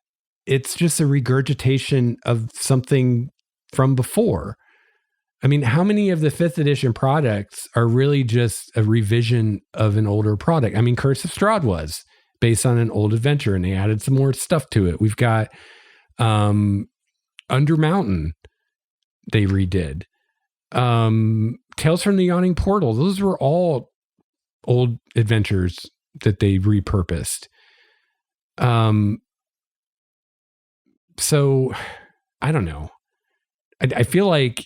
Speaker 1: it's just a regurgitation of something from before. I mean, how many of the 5th edition products are really just a revision of an older product? I mean, Curse of Strahd was based on an old adventure, and they added some more stuff to it. We've got Undermountain, they redid. Tales from the Yawning Portal, those were all old adventures that they repurposed. So I don't know. I feel like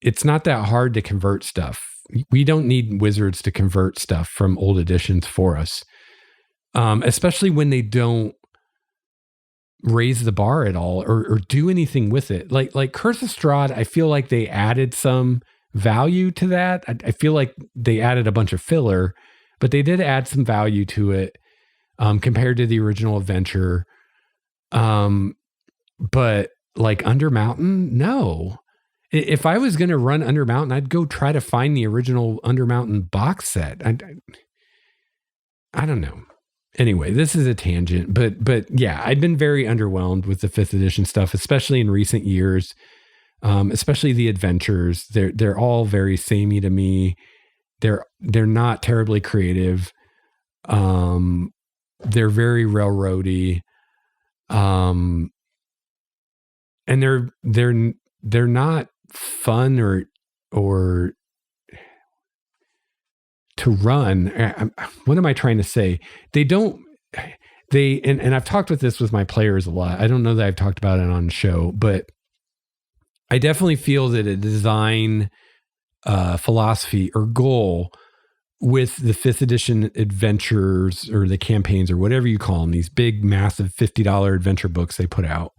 Speaker 1: it's not that hard to convert stuff. We don't need Wizards to convert stuff from old editions for us. Especially when they don't raise the bar at all or do anything with it. Like Curse of Strahd, I feel like they added some value to that. I feel like they added a bunch of filler, but they did add some value to it compared to the original adventure. But like Undermountain, no. If I was going to run Undermountain, I'd go try to find the original Undermountain box set. I don't know. Anyway, this is a tangent, but yeah, I've been very underwhelmed with the 5th edition stuff, especially in recent years. Especially the adventures. They're all very samey to me. They're not terribly creative. They're very railroady. And they're not fun or to run. What am I trying to say? And I've talked with this with my players a lot. I don't know that I've talked about it on the show, but I definitely feel that a design philosophy or goal with the 5th edition adventures or the campaigns or whatever you call them, these big, massive $50 adventure books they put out.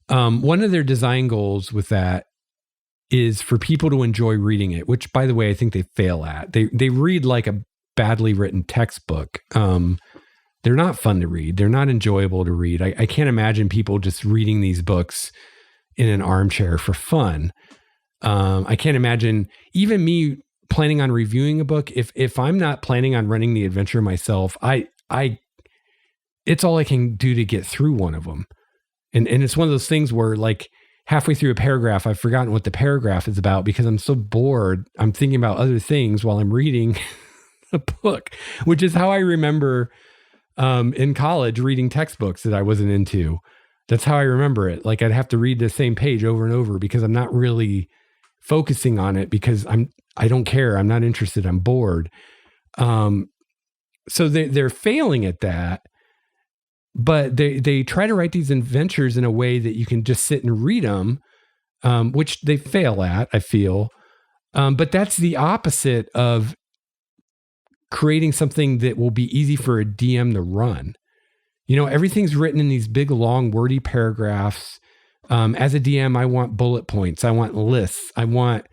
Speaker 1: One of their design goals with that is for people to enjoy reading it, which, by the way, I think they fail at. They read like a badly written textbook. They're not fun to read. They're not enjoyable to read. I can't imagine people just reading these books in an armchair for fun. I can't imagine even me planning on reviewing a book. If I'm not planning on running the adventure myself, it's all I can do to get through one of them. And it's one of those things where like halfway through a paragraph, I've forgotten what the paragraph is about because I'm so bored. I'm thinking about other things while I'm reading a book, which is how I remember in college reading textbooks that I wasn't into. That's how I remember it. Like I'd have to read the same page over and over because I'm not really focusing on it because I don't care. I'm not interested. I'm bored. So they're failing at that. But they try to write these adventures in a way that you can just sit and read them, which they fail at, I feel. But that's the opposite of creating something that will be easy for a DM to run. You know, everything's written in these big, long, wordy paragraphs. As a DM, I want bullet points. I want lists. I want,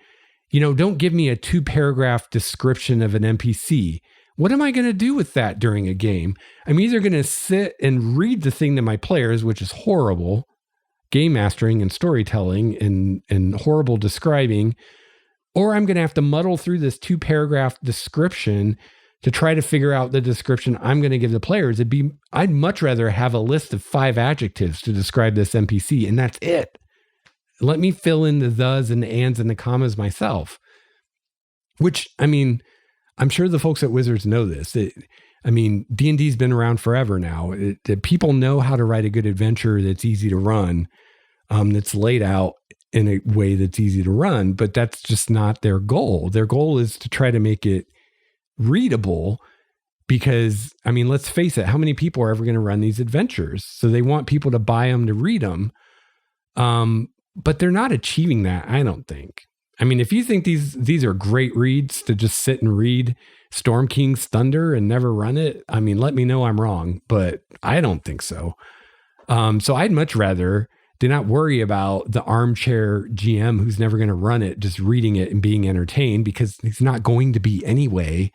Speaker 1: don't give me a 2-paragraph description of an NPC. What am I going to do with that during a game? I'm either going to sit and read the thing to my players, which is horrible, game mastering and storytelling and horrible describing, or I'm going to have to muddle through this 2-paragraph description to try to figure out the description I'm going to give the players. I'd much rather have a list of 5 adjectives to describe this NPC, and that's it. Let me fill in the thes and the ands and the commas myself. Which, I mean, I'm sure the folks at Wizards know this. D&D's been around forever now. People know how to write a good adventure that's easy to run, that's laid out in a way that's easy to run, but that's just not their goal. Their goal is to try to make it readable because, I mean, let's face it, how many people are ever going to run these adventures? So they want people to buy them to read them. But they're not achieving that, I don't think. I mean, if you think these are great reads to just sit and read Storm King's Thunder and never run it, I mean, let me know I'm wrong, but I don't think so. So I'd much rather do not worry about the armchair GM who's never going to run it, just reading it and being entertained because he's not going to be anyway,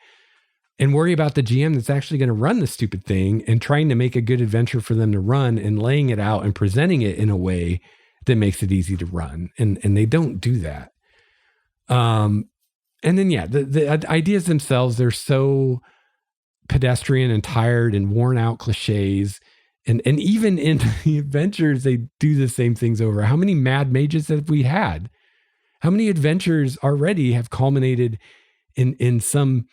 Speaker 1: and worry about the GM that's actually going to run the stupid thing and trying to make a good adventure for them to run and laying it out and presenting it in a way that makes it easy to run. And they don't do that. And then, the ideas themselves, they're so pedestrian and tired and worn out cliches. And even in the adventures, they do the same things over. How many mad mages have we had? How many adventures already have culminated in some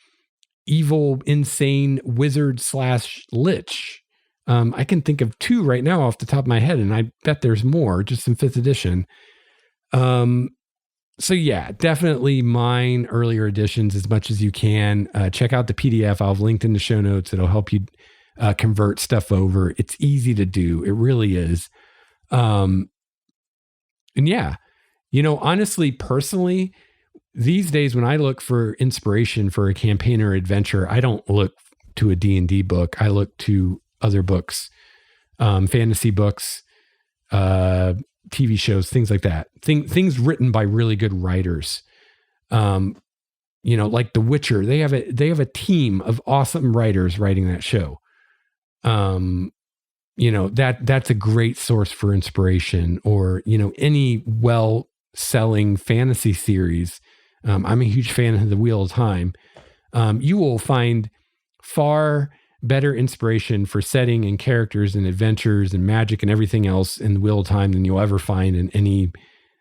Speaker 1: evil, insane wizard / lich? I can think of 2 right now off the top of my head, and I bet there's more just in 5th edition. So yeah, definitely mine earlier editions as much as you can. Check out the PDF. I'll have linked in the show notes. It'll help you convert stuff over. It's easy to do. It really is. And yeah, honestly, personally, these days when I look for inspiration for a campaign or adventure, I don't look to a D&D book. I look to other books, fantasy books, TV shows, things like that. Things written by really good writers. Like The Witcher, they have a team of awesome writers writing that show. That's a great source for inspiration, or, any well-selling fantasy series. I'm a huge fan of The Wheel of Time. You will find far better inspiration for setting and characters and adventures and magic and everything else in The Wheel of Time than you'll ever find in any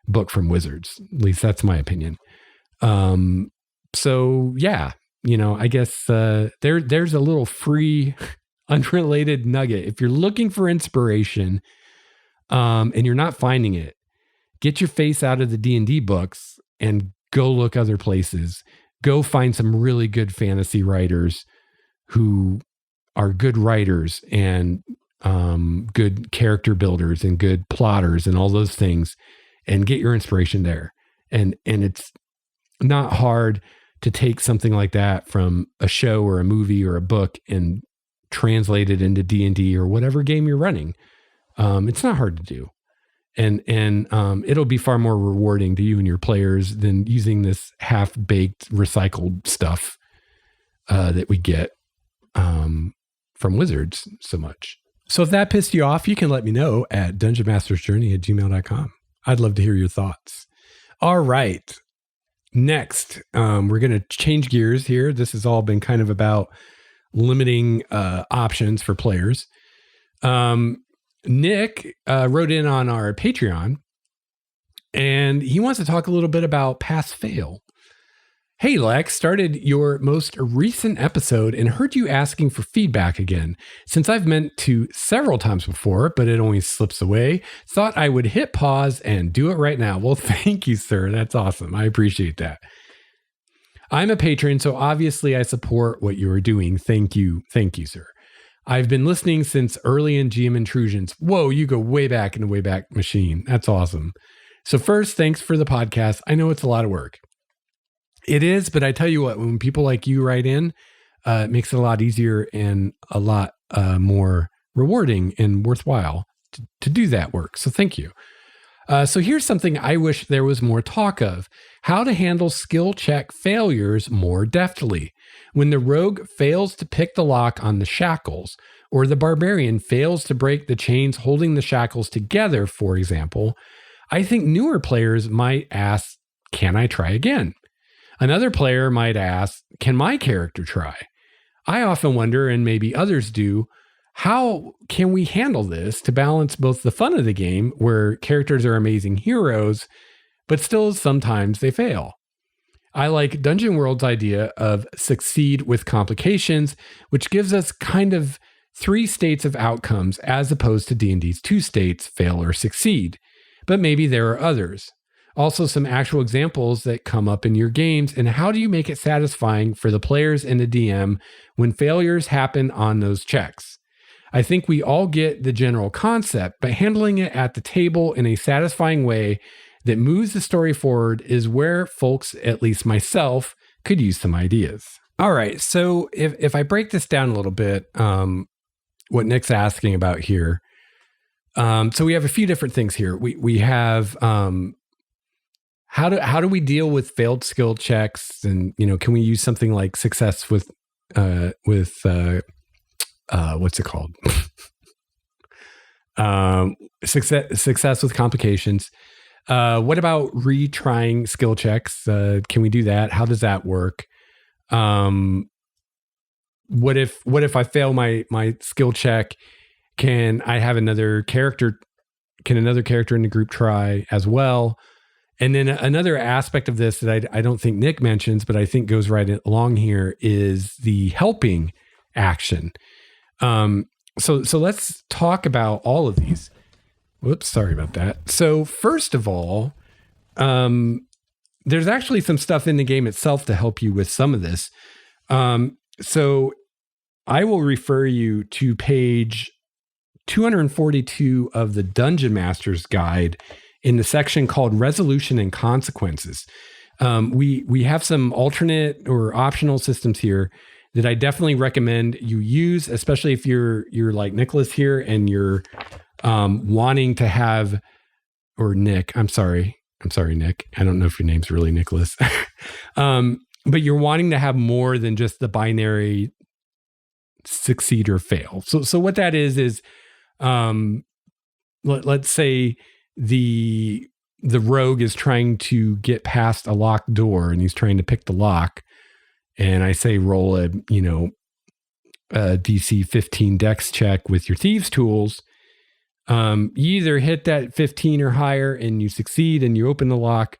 Speaker 1: book from Wizards. At least that's my opinion. So yeah, I guess there's a little free unrelated nugget. If you're looking for inspiration and you're not finding it, get your face out of the D&D books and go look other places. Go find some really good fantasy writers who are good writers and good character builders and good plotters and all those things, and get your inspiration there. And it's not hard to take something like that from a show or a movie or a book and translate it into D&D or whatever game you're running. It's not hard to do. And it'll be far more rewarding to you and your players than using this half-baked recycled stuff that we get from Wizards so much. So if that pissed you off, you can let me know at dungeonmastersjourney@gmail.com. I'd love to hear your thoughts. All right. Next, we're going to change gears here. This has all been kind of about limiting options for players. Nick wrote in on our Patreon, and he wants to talk a little bit about pass fail. Hey, Lex, started your most recent episode and heard you asking for feedback again. Since I've meant to several times before, but it always slips away, thought I would hit pause and do it right now. Well, thank you, sir. That's awesome. I appreciate that. I'm a patron, so obviously I support what you are doing. Thank you. Thank you, sir. I've been listening since early in GM Intrusions. Whoa, you go way back in the Wayback Machine. That's awesome. So first, thanks for the podcast. I know it's a lot of work. It is, but I tell you what, when people like you write in, it makes it a lot easier and a lot more rewarding and worthwhile to do that work. So thank you. So here's something I wish there was more talk of: how to handle skill check failures more deftly. When the rogue fails to pick the lock on the shackles, or the barbarian fails to break the chains holding the shackles together, for example, I think newer players might ask, can I try again? Another player might ask, can my character try? I often wonder, and maybe others do, how can we handle this to balance both the fun of the game, where characters are amazing heroes, but still sometimes they fail? I like Dungeon World's idea of succeed with complications, which gives us kind of 3 states of outcomes as opposed to D&D's 2 states, fail or succeed. But maybe there are others. Also, some actual examples that come up in your games, and how do you make it satisfying for the players and the DM when failures happen on those checks? I think we all get the general concept, but handling it at the table in a satisfying way that moves the story forward is where folks, at least myself, could use some ideas. All right, so if I break this down a little bit, what Nick's asking about here, so we have a few different things here. We have how do we deal with failed skill checks, and can we use something like success with what's it called? Success with complications. What about retrying skill checks? Can we do that? How does that work? What if I fail my skill check? Can I have another character? Can another character in the group try as well? And then another aspect of this that I don't think Nick mentions, but I think goes right along here, is the helping action. So let's talk about all of these. Whoops, sorry about that. So first of all, there's actually some stuff in the game itself to help you with some of this. So I will refer you to page 242 of the Dungeon Master's Guide in the section called Resolution and Consequences. We have some alternate or optional systems here that I definitely recommend you use, especially if you're like Nicholas here and you're wanting to have, or Nick, I'm sorry, Nick. I don't know if your name's really Nicholas, but you're wanting to have more than just the binary succeed or fail. So what that is let's say the rogue is trying to get past a locked door and he's trying to pick the lock. And I say, roll a DC 15 dex check with your thieves tools. You either hit that 15 or higher and you succeed and you open the lock,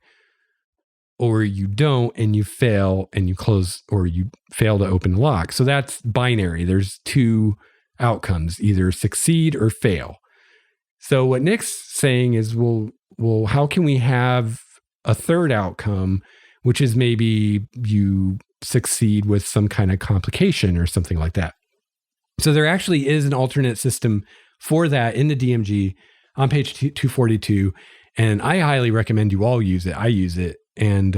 Speaker 1: or you don't and you fail and you close, or you fail to open the lock. So that's binary. There's 2 outcomes, either succeed or fail. So what Nick's saying is, well, how can we have a third outcome, which is maybe you succeed with some kind of complication or something like that? So there actually is an alternate system for that in the DMG on page 242. And I highly recommend you all use it. I use it. And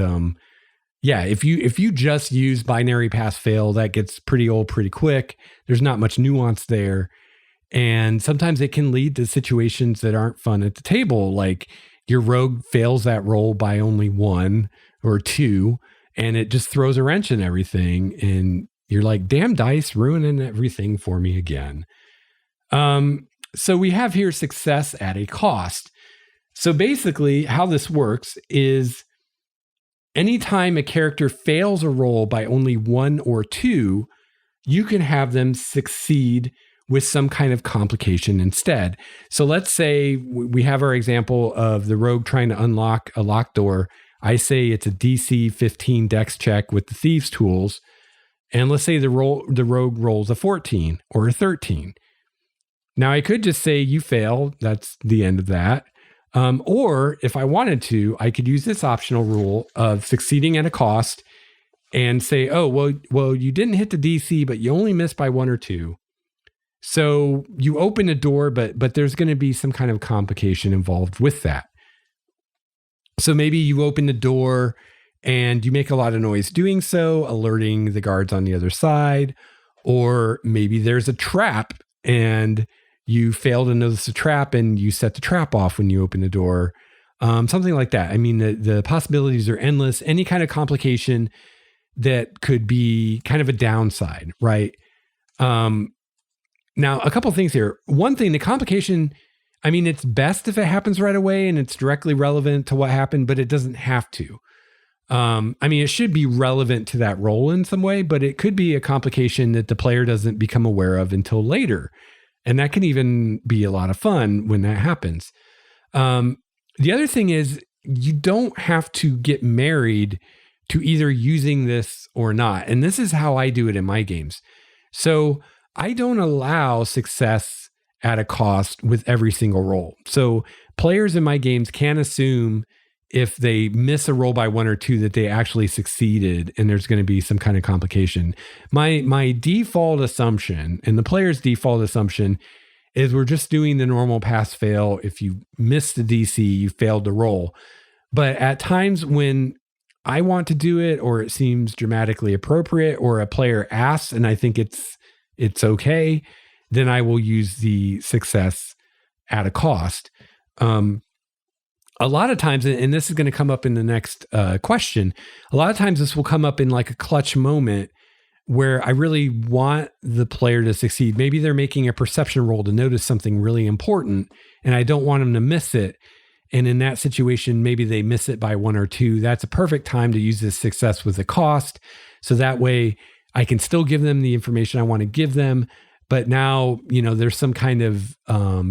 Speaker 1: if you just use binary pass fail, that gets pretty old pretty quick. There's not much nuance there. And sometimes it can lead to situations that aren't fun at the table. Like your rogue fails that roll by only 1 or 2, and it just throws a wrench in everything. And you're like, damn dice, ruining everything for me again. So we have here success at a cost. So basically how this works is anytime a character fails a roll by only 1 or 2, you can have them succeed with some kind of complication instead. So let's say we have our example of the rogue trying to unlock a locked door. I say it's a DC 15 dex check with the thieves tools. And let's say the rogue rolls a 14 or a 13. Now I could just say you fail. That's the end of that. Or if I wanted to, I could use this optional rule of succeeding at a cost and say, oh, well, you didn't hit the DC, but you only missed by 1 or 2. So you open a door, but there's going to be some kind of complication involved with that. So maybe you open the door and you make a lot of noise doing so, alerting the guards on the other side. Or maybe there's a trap and you fail to notice the trap and you set the trap off when you open the door. Something like that. I mean, the possibilities are endless. Any kind of complication that could be kind of a downside, right? Now, a couple of things here. One thing, the complication, I mean, it's best if it happens right away and it's directly relevant to what happened, but it doesn't have to. I mean, it should be relevant to that role in some way, but it could be a complication that the player doesn't become aware of until later. And that can even be a lot of fun when that happens. The other thing is you don't have to get married to either using this or not. And this is how I do it in my games. So I don't allow success at a cost with every single roll. So players in my games can assume if they miss a roll by 1 or 2 that they actually succeeded and there's going to be some kind of complication. My default assumption and the player's default assumption is we're just doing the normal pass fail. If you missed the DC, you failed the roll. But at times when I want to do it, or it seems dramatically appropriate, or a player asks and I think it's okay, then I will use the success at a cost. A lot of times, and this is going to come up in the next question, a lot of times this will come up in like a clutch moment where I really want the player to succeed. Maybe they're making a perception roll to notice something really important, and I don't want them to miss it. And in that situation, maybe they miss it by 1 or 2. That's a perfect time to use this success with a cost. So that way I can still give them the information I want to give them. But now, there's some kind of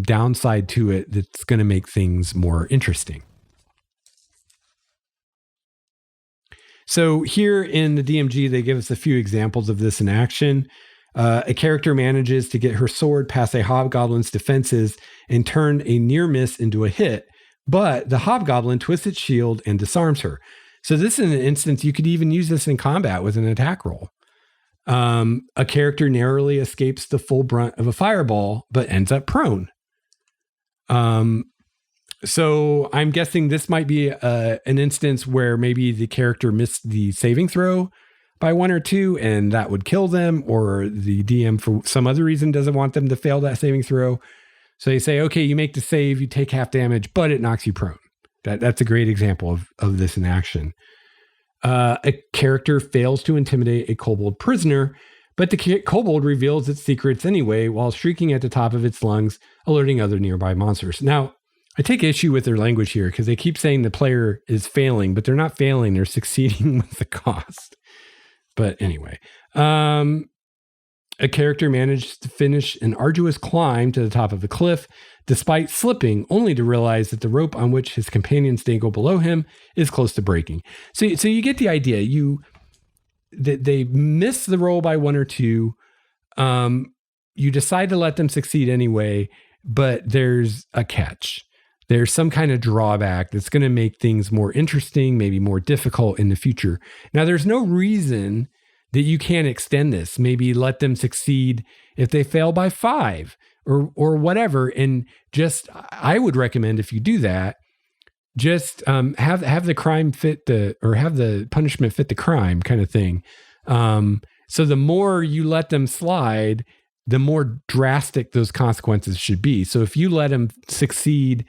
Speaker 1: downside to it that's going to make things more interesting. So here in the DMG, they give us a few examples of this in action. A character manages to get her sword past a hobgoblin's defenses and turn a near miss into a hit, but the hobgoblin twists its shield and disarms her. So this is an instance, you could even use this in combat with an attack roll. A character narrowly escapes the full brunt of a fireball, but ends up prone. So I'm guessing this might be an instance where maybe the character missed the saving throw by 1 or 2, and that would kill them, or the DM for some other reason doesn't want them to fail that saving throw. So they say, okay, you make the save, you take half damage, but it knocks you prone. That's a great example of this in action. A character fails to intimidate a kobold prisoner, but the kobold reveals its secrets anyway while shrieking at the top of its lungs, alerting other nearby monsters. Now, I take issue with their language here because they keep saying the player is failing, but they're not failing. They're succeeding with the cost. But anyway, a character managed to finish an arduous climb to the top of the cliff, despite slipping, only to realize that the rope on which his companions dangle below him is close to breaking. So you get the idea. They miss the roll by 1 or 2. You decide to let them succeed anyway, but there's a catch. There's some kind of drawback that's going to make things more interesting, maybe more difficult in the future. Now, there's no reason that you can't extend this. Maybe let them succeed if they fail by 5 or whatever. And just, I would recommend if you do that, just have the crime have the punishment fit the crime kind of thing. So the more you let them slide, the more drastic those consequences should be. So if you let them succeed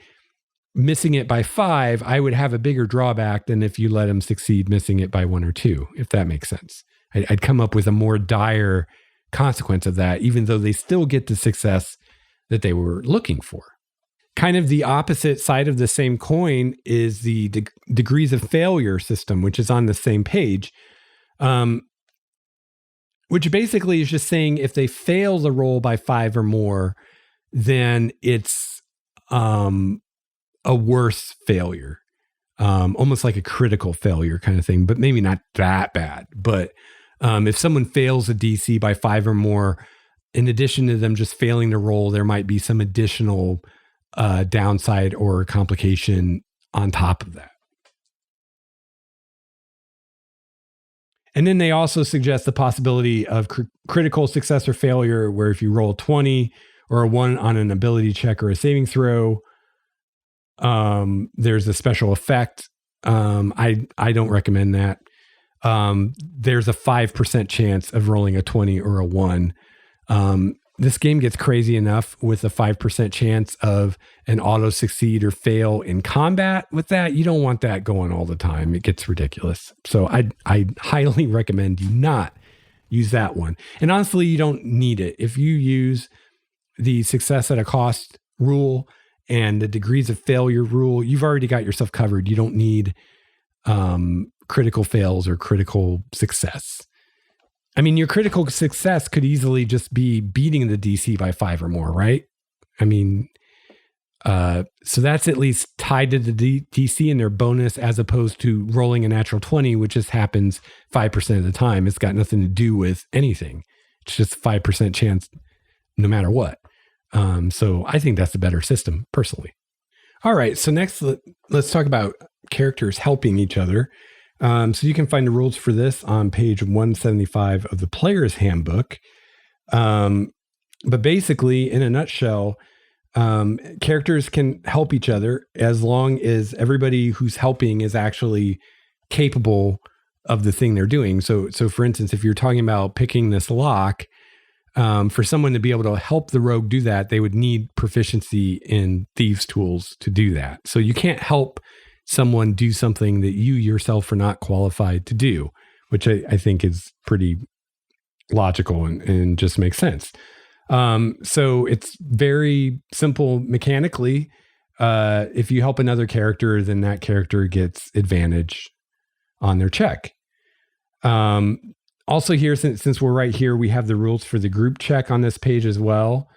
Speaker 1: missing it by 5, I would have a bigger drawback than if you let them succeed missing it by 1 or 2, if that makes sense. I'd come up with a more dire consequence of that, even though they still get the success that they were looking for. Kind of the opposite side of the same coin is the degrees of failure system, which is on the same page, which basically is just saying if they fail the roll by 5 or more, then it's a worse failure, almost like a critical failure kind of thing, but maybe not that bad. But if someone fails a DC by 5 or more, in addition to them just failing to roll, there might be some additional downside or complication on top of that. And then they also suggest the possibility of critical success or failure, where if you roll 20 or a 1 on an ability check or a saving throw, there's a special effect. I don't recommend that. There's a 5% chance of rolling a 20 or a 1. This game gets crazy enough with a 5% chance of an auto succeed or fail in combat. With that, you don't want that going all the time. It gets ridiculous. So I highly recommend you not use that one. And honestly, you don't need it. If you use the success at a cost rule and the degrees of failure rule, you've already got yourself covered. You don't need critical fails or critical success. I mean, your critical success could easily just be beating the DC by 5 or more, right? I mean, so that's at least tied to the DC and their bonus, as opposed to rolling a natural 20, which just happens 5% of the time. It's got nothing to do with anything. It's just 5% chance no matter what. So I think that's a better system, personally. All right, so next, let's talk about characters helping each other. So you can find the rules for this on page 175 of the Player's Handbook. But basically, in a nutshell, characters can help each other as long as everybody who's helping is actually capable of the thing they're doing. So for instance, if you're talking about picking this lock, for someone to be able to help the rogue do that, they would need proficiency in thieves' tools to do that. So you can't help someone do something that you yourself are not qualified to do, which I think is pretty logical and just makes sense. So it's very simple mechanically. If you help another character, then that character gets advantage on their check. Also here, since we're right here, we have the rules for the group check on this page as well.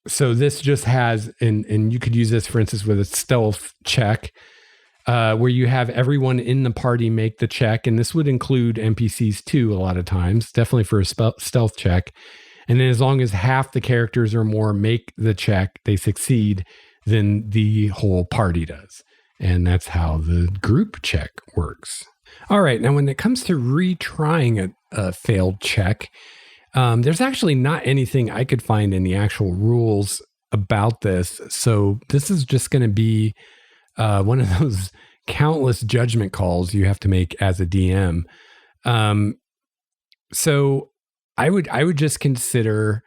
Speaker 1: So this just has, and you could use this, for instance, with a stealth check, where you have everyone in the party make the check. And this would include NPCs too, a lot of times, definitely for a stealth check. And then as long as half the characters or more make the check, they succeed, then the whole party does. And that's how the group check works. All right, now when it comes to retrying a failed check, there's actually not anything I could find in the actual rules about this. So this is just going to be one of those countless judgment calls you have to make as a DM. So I would just consider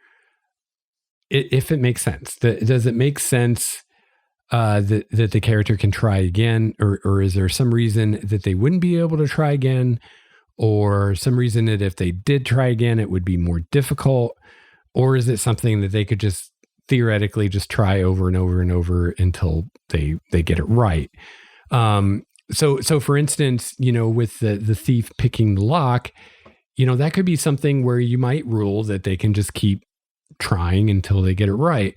Speaker 1: if it makes sense. Does it make sense that the character can try again, or is there some reason that they wouldn't be able to try again, or some reason that if they did try again, it would be more difficult, or is it something that they could just theoretically just try over and over and over until they get it right? So for instance, with the thief picking the lock, that could be something where you might rule that they can just keep trying until they get it right.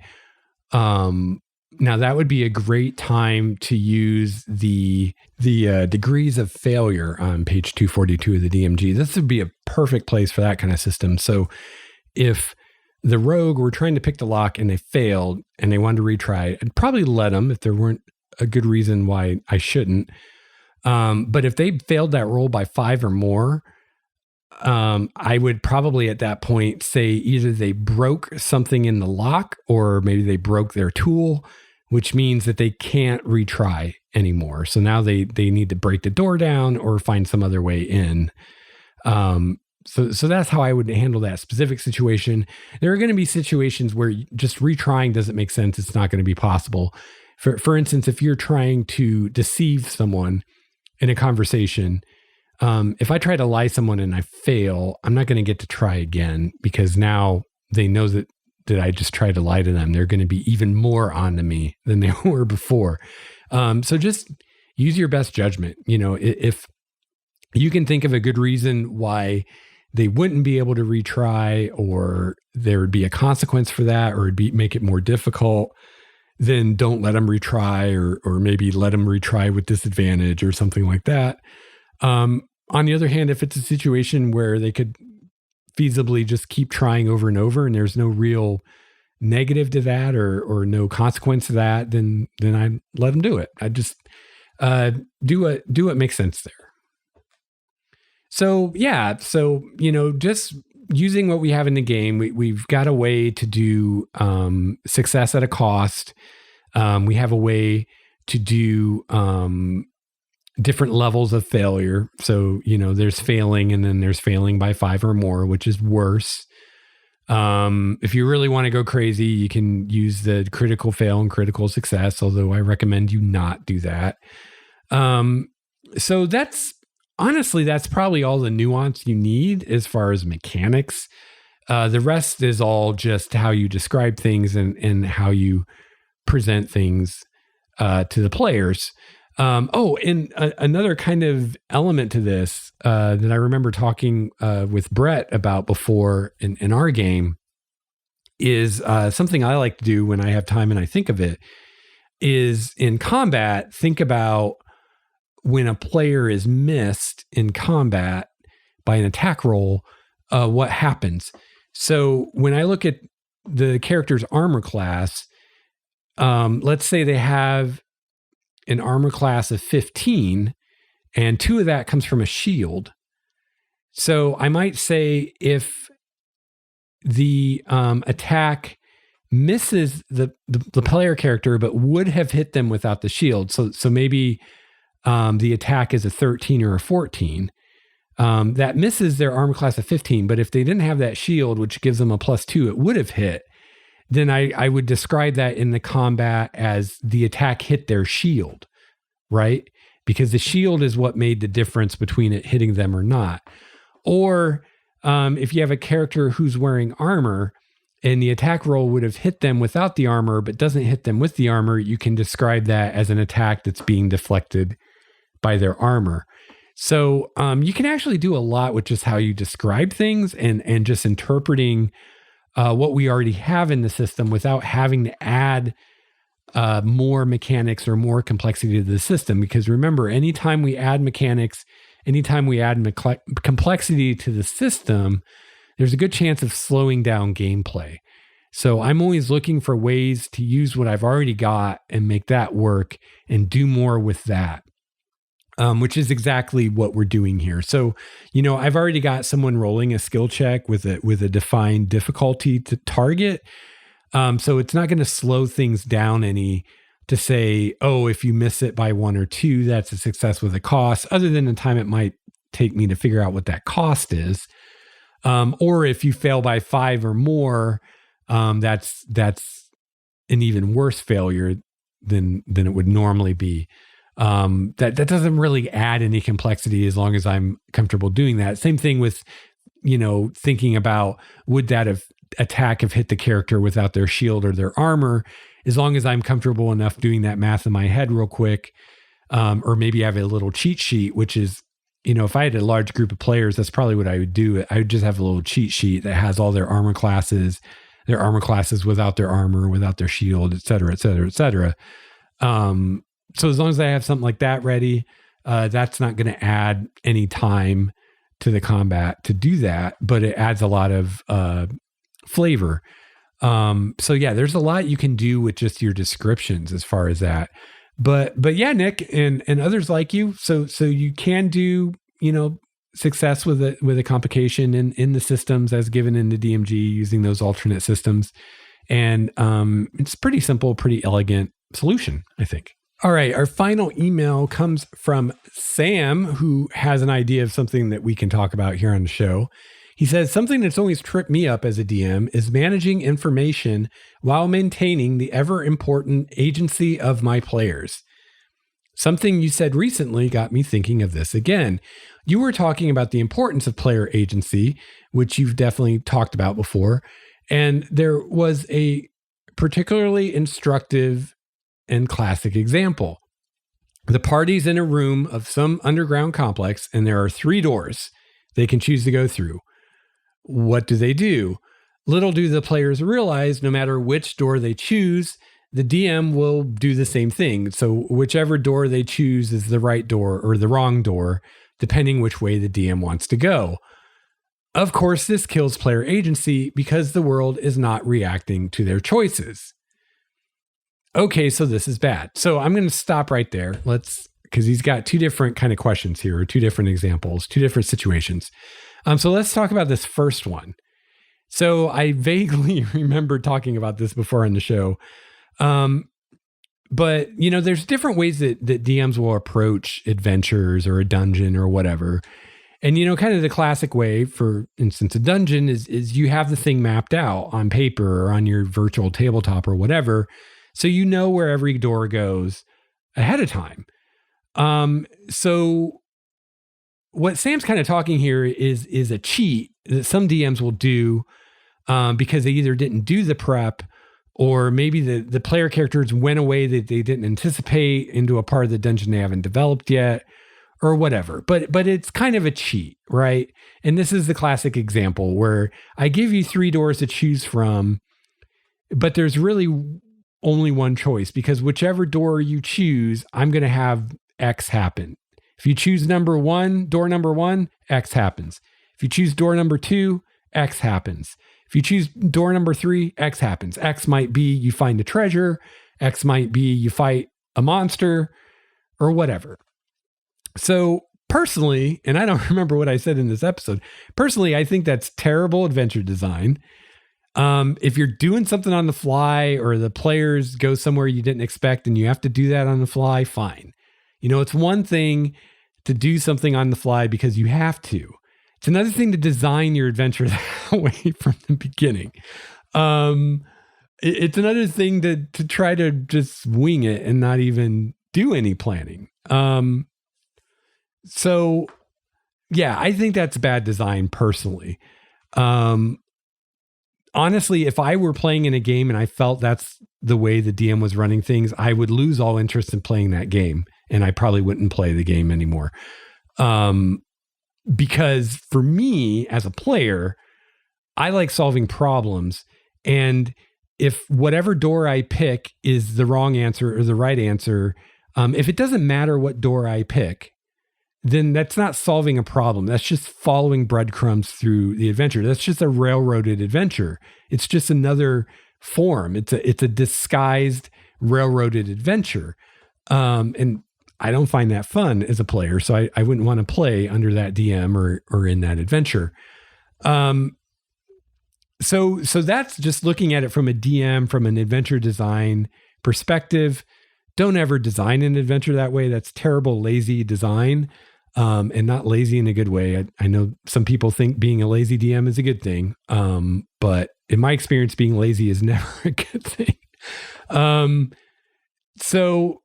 Speaker 1: Now that would be a great time to use the degrees of failure on page 242 of the DMG. This would be a perfect place for that kind of system. So if the rogue were trying to pick the lock and they failed and they wanted to retry, I'd probably let them if there weren't a good reason why I shouldn't. But if they failed that roll by 5 or more, I would probably at that point say either they broke something in the lock or maybe they broke their tool, which means that they can't retry anymore. So now they need to break the door down or find some other way in. So that's how I would handle that specific situation. There are going to be situations where just retrying doesn't make sense. It's not going to be possible. For instance, if you're trying to deceive someone in a conversation, if I try to lie to someone and I fail, I'm not going to get to try again because now they know that I just tried to lie to them. They're going to be even more on to me than they were before. So just use your best judgment. If you can think of a good reason why they wouldn't be able to retry, or there would be a consequence for that, or make it more difficult, then don't let them retry, or maybe let them retry with disadvantage or something like that. On the other hand, if it's a situation where they could feasibly just keep trying over and over and there's no real negative to that or no consequence to that, then I let them do it. I just do what makes sense there. So yeah, just using what we have in the game, we've got a way to do success at a cost. We have a way to do different levels of failure. So, there's failing and then there's failing by 5 or more, which is worse. If you really want to go crazy, you can use the critical fail and critical success, although I recommend you not do that. So that's probably all the nuance you need as far as mechanics. The rest is all just how you describe things and how you present things to the players. Another kind of element to this that I remember talking with Brett about before in our game is something I like to do when I have time and I think of it is in combat, think about when a player is missed in combat by an attack roll, what happens. So when I look at the character's armor class, let's say they have an armor class of 15 and 2 of that comes from a shield. So I might say if the attack misses the player character, but would have hit them without the shield. So maybe the attack is a 13 or a 14. That misses their armor class of 15. But if they didn't have that shield, which gives them a +2, it would have hit. Then I would describe that in the combat as the attack hit their shield, right? Because the shield is what made the difference between it hitting them or not. Or if you have a character who's wearing armor and the attack roll would have hit them without the armor, but doesn't hit them with the armor, you can describe that as an attack that's being deflected by their armor. So you can actually do a lot with just how you describe things and just interpreting what we already have in the system without having to add more mechanics or more complexity to the system. Because remember, anytime we add mechanics, anytime we add complexity to the system, there's a good chance of slowing down gameplay. So I'm always looking for ways to use what I've already got and make that work and do more with that, which is exactly what we're doing here. So, I've already got someone rolling a skill check with a defined difficulty to target. So it's not going to slow things down any to say, oh, if you miss it by 1 or 2, that's a success with a cost, other than the time it might take me to figure out what that cost is. Or if you fail by 5 or more, that's an even worse failure than it would normally be. That doesn't really add any complexity as long as I'm comfortable doing that. Same thing with, thinking about would that attack have hit the character without their shield or their armor, as long as I'm comfortable enough doing that math in my head real quick. Or maybe I have a little cheat sheet, which is, if I had a large group of players, that's probably what I would do. I would just have a little cheat sheet that has all their armor classes without their armor, without their shield, et cetera, et cetera, et cetera. So as long as I have something like that ready, that's not going to add any time to the combat to do that, but it adds a lot of flavor. So yeah, there's a lot you can do with just your descriptions as far as that. But yeah, Nick and others like you. So you can do, success with a complication in the systems as given in the DMG using those alternate systems. And it's pretty simple, pretty elegant solution, I think. All right. Our final email comes from Sam, who has an idea of something that we can talk about here on the show. He says, something that's always tripped me up as a DM is managing information while maintaining the ever important agency of my players. Something you said recently got me thinking of this again. You were talking about the importance of player agency, which you've definitely talked about before. And there was a particularly instructive and classic example. The party's in a room of some underground complex, and there are 3 doors they can choose to go through. What do? Little do the players realize, no matter which door they choose, the DM will do the same thing. So whichever door they choose is the right door or the wrong door, depending which way the DM wants to go. Of course, this kills player agency because the world is not reacting to their choices. Okay, so this is bad. So I'm going to stop right there. Because he's got 2 different kind of questions here, or 2 different examples, 2 different situations. So let's talk about this first one. So I vaguely remember talking about this before on the show. But, there's different ways that DMs will approach adventures or a dungeon or whatever. And, kind of the classic way, for instance, a dungeon is you have the thing mapped out on paper or on your virtual tabletop or whatever. So you know where every door goes ahead of time. So what Sam's kind of talking here is a cheat that some DMs will do because they either didn't do the prep or maybe the player characters went away that they didn't anticipate into a part of the dungeon they haven't developed yet, or whatever. But it's kind of a cheat, right? And this is the classic example where I give you 3 doors to choose from, but there's really only one choice, because whichever door you choose, I'm going to have X happen. If you choose door number 1, X happens. If you choose door number 2, X happens. If you choose door number 3, X happens. X might be you find a treasure. X might be you fight a monster or whatever. So personally, and I don't remember what I said in this episode, personally, I think that's terrible adventure design. If you're doing something on the fly or the players go somewhere you didn't expect and you have to do that on the fly, fine. It's one thing to do something on the fly because you have to. It's another thing to design your adventure that way from the beginning. It's another thing to try to just wing it and not even do any planning. So yeah, I think that's bad design personally. Honestly, if I were playing in a game and I felt that's the way the DM was running things, I would lose all interest in playing that game, and I probably wouldn't play the game anymore. Because for me as a player, I like solving problems. And if whatever door I pick is the wrong answer or the right answer, if it doesn't matter what door I pick, then that's not solving a problem. That's just following breadcrumbs through the adventure. That's just a railroaded adventure. It's just another form. It's a disguised railroaded adventure. And I don't find that fun as a player. So I wouldn't want to play under that DM or in that adventure. So that's just looking at it from a DM, from an adventure design perspective. Don't ever design an adventure that way. That's terrible, lazy design. And not lazy in a good way. I know some people think being a lazy DM is a good thing. But in my experience, being lazy is never a good thing. So,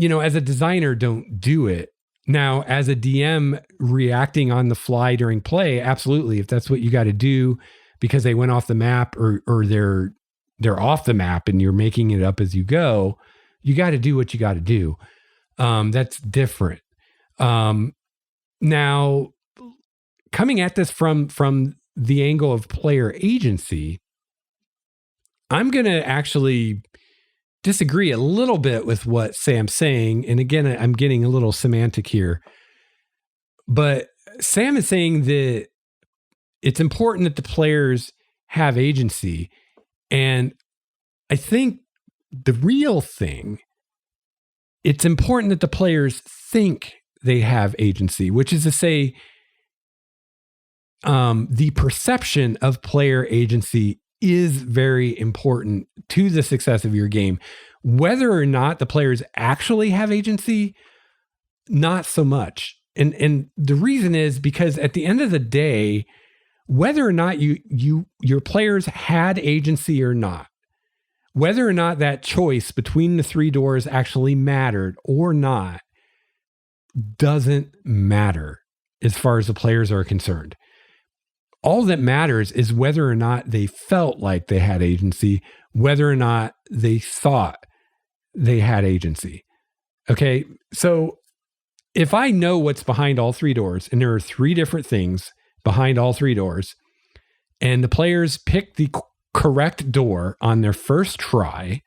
Speaker 1: as a designer, don't do it. Now, as a DM reacting on the fly during play, absolutely. If that's what you got to do because they went off the map or they're off the map and you're making it up as you go, you got to do what you got to do. That's different. Now, coming at this from the angle of player agency, I'm going to actually disagree a little bit with what Sam's saying. And again, I'm getting a little semantic here. But Sam is saying that it's important that the players have agency. And I think the real thing, it's important that the players think they have agency, which is to say, the perception of player agency is very important to the success of your game. Whether or not the players actually have agency, not so much. And the reason is because at the end of the day, whether or not your players had agency or not, whether or not that choice between the 3 doors actually mattered or not, doesn't matter as far as the players are concerned. All that matters is whether or not they felt like they had agency, whether or not they thought they had agency. Okay, so if I know what's behind all 3 doors, and there are 3 different things behind all 3 doors, and the players pick the correct door on their first try,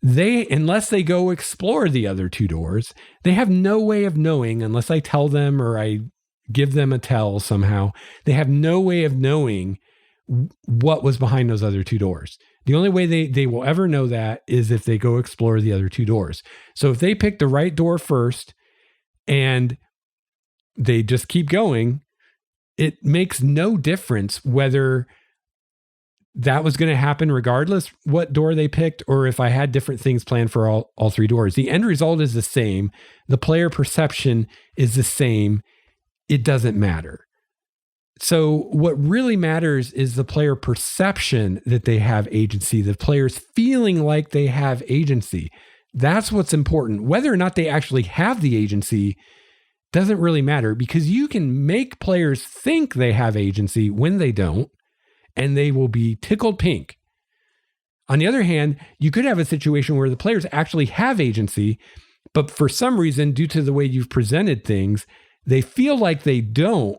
Speaker 1: unless they go explore the other 2 doors, they have no way of knowing, unless I tell them or I give them a tell somehow, they have no way of knowing what was behind those other 2 doors. The only way they will ever know that is if they go explore the other 2 doors. So if they pick the right door first and they just keep going, it makes no difference whether that was going to happen regardless what door they picked, or if I had different things planned for all 3 doors. The end result is the same. The player perception is the same. It doesn't matter. So what really matters is the player perception that they have agency, the players feeling like they have agency. That's what's important. Whether or not they actually have the agency doesn't really matter, because you can make players think they have agency when they don't, and they will be tickled pink. On the other hand, you could have a situation where the players actually have agency, but for some reason, due to the way you've presented things, they feel like they don't,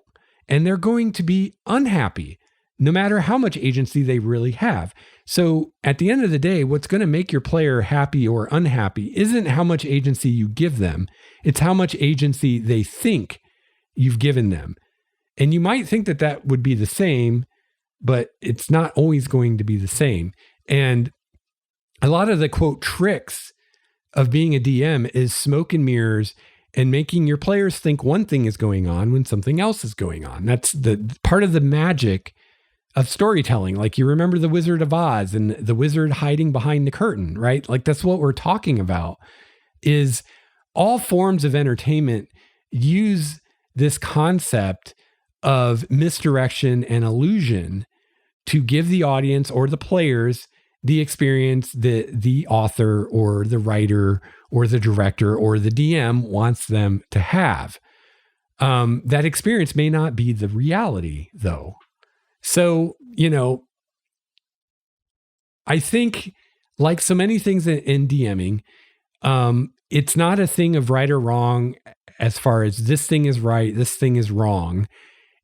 Speaker 1: and they're going to be unhappy, no matter how much agency they really have. So at the end of the day, what's going to make your player happy or unhappy isn't how much agency you give them. It's how much agency they think you've given them. And you might think that that would be the same, but it's not always going to be the same. And a lot of the quote tricks of being a DM is smoke and mirrors and making your players think one thing is going on when something else is going on. That's the part of the magic of storytelling. Like, you remember the Wizard of Oz and the wizard hiding behind the curtain, right? Like, that's what we're talking about. Is all forms of entertainment use this concept of misdirection and illusion to give the audience or the players the experience that the author or the writer or the director or the DM wants them to have. That experience may not be the reality, though. So, I think, like so many things in DMing, it's not a thing of right or wrong as far as this thing is right, this thing is wrong.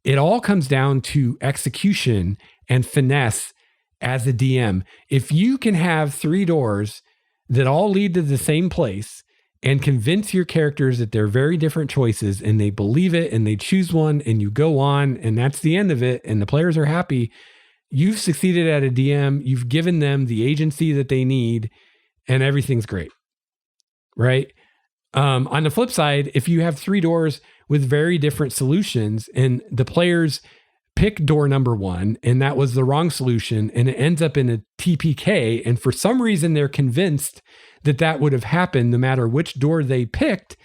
Speaker 1: It all comes down to execution and finesse as a DM. If you can have 3 doors that all lead to the same place and convince your characters that they're very different choices and they believe it and they choose one and you go on and that's the end of it and the players are happy, you've succeeded at a DM. You've given them the agency that they need and everything's great, right? On the flip side, if you have 3 doors with very different solutions and the players pick door number 1 and that was the wrong solution and it ends up in a TPK, and for some reason they're convinced that that would have happened no matter which door they picked,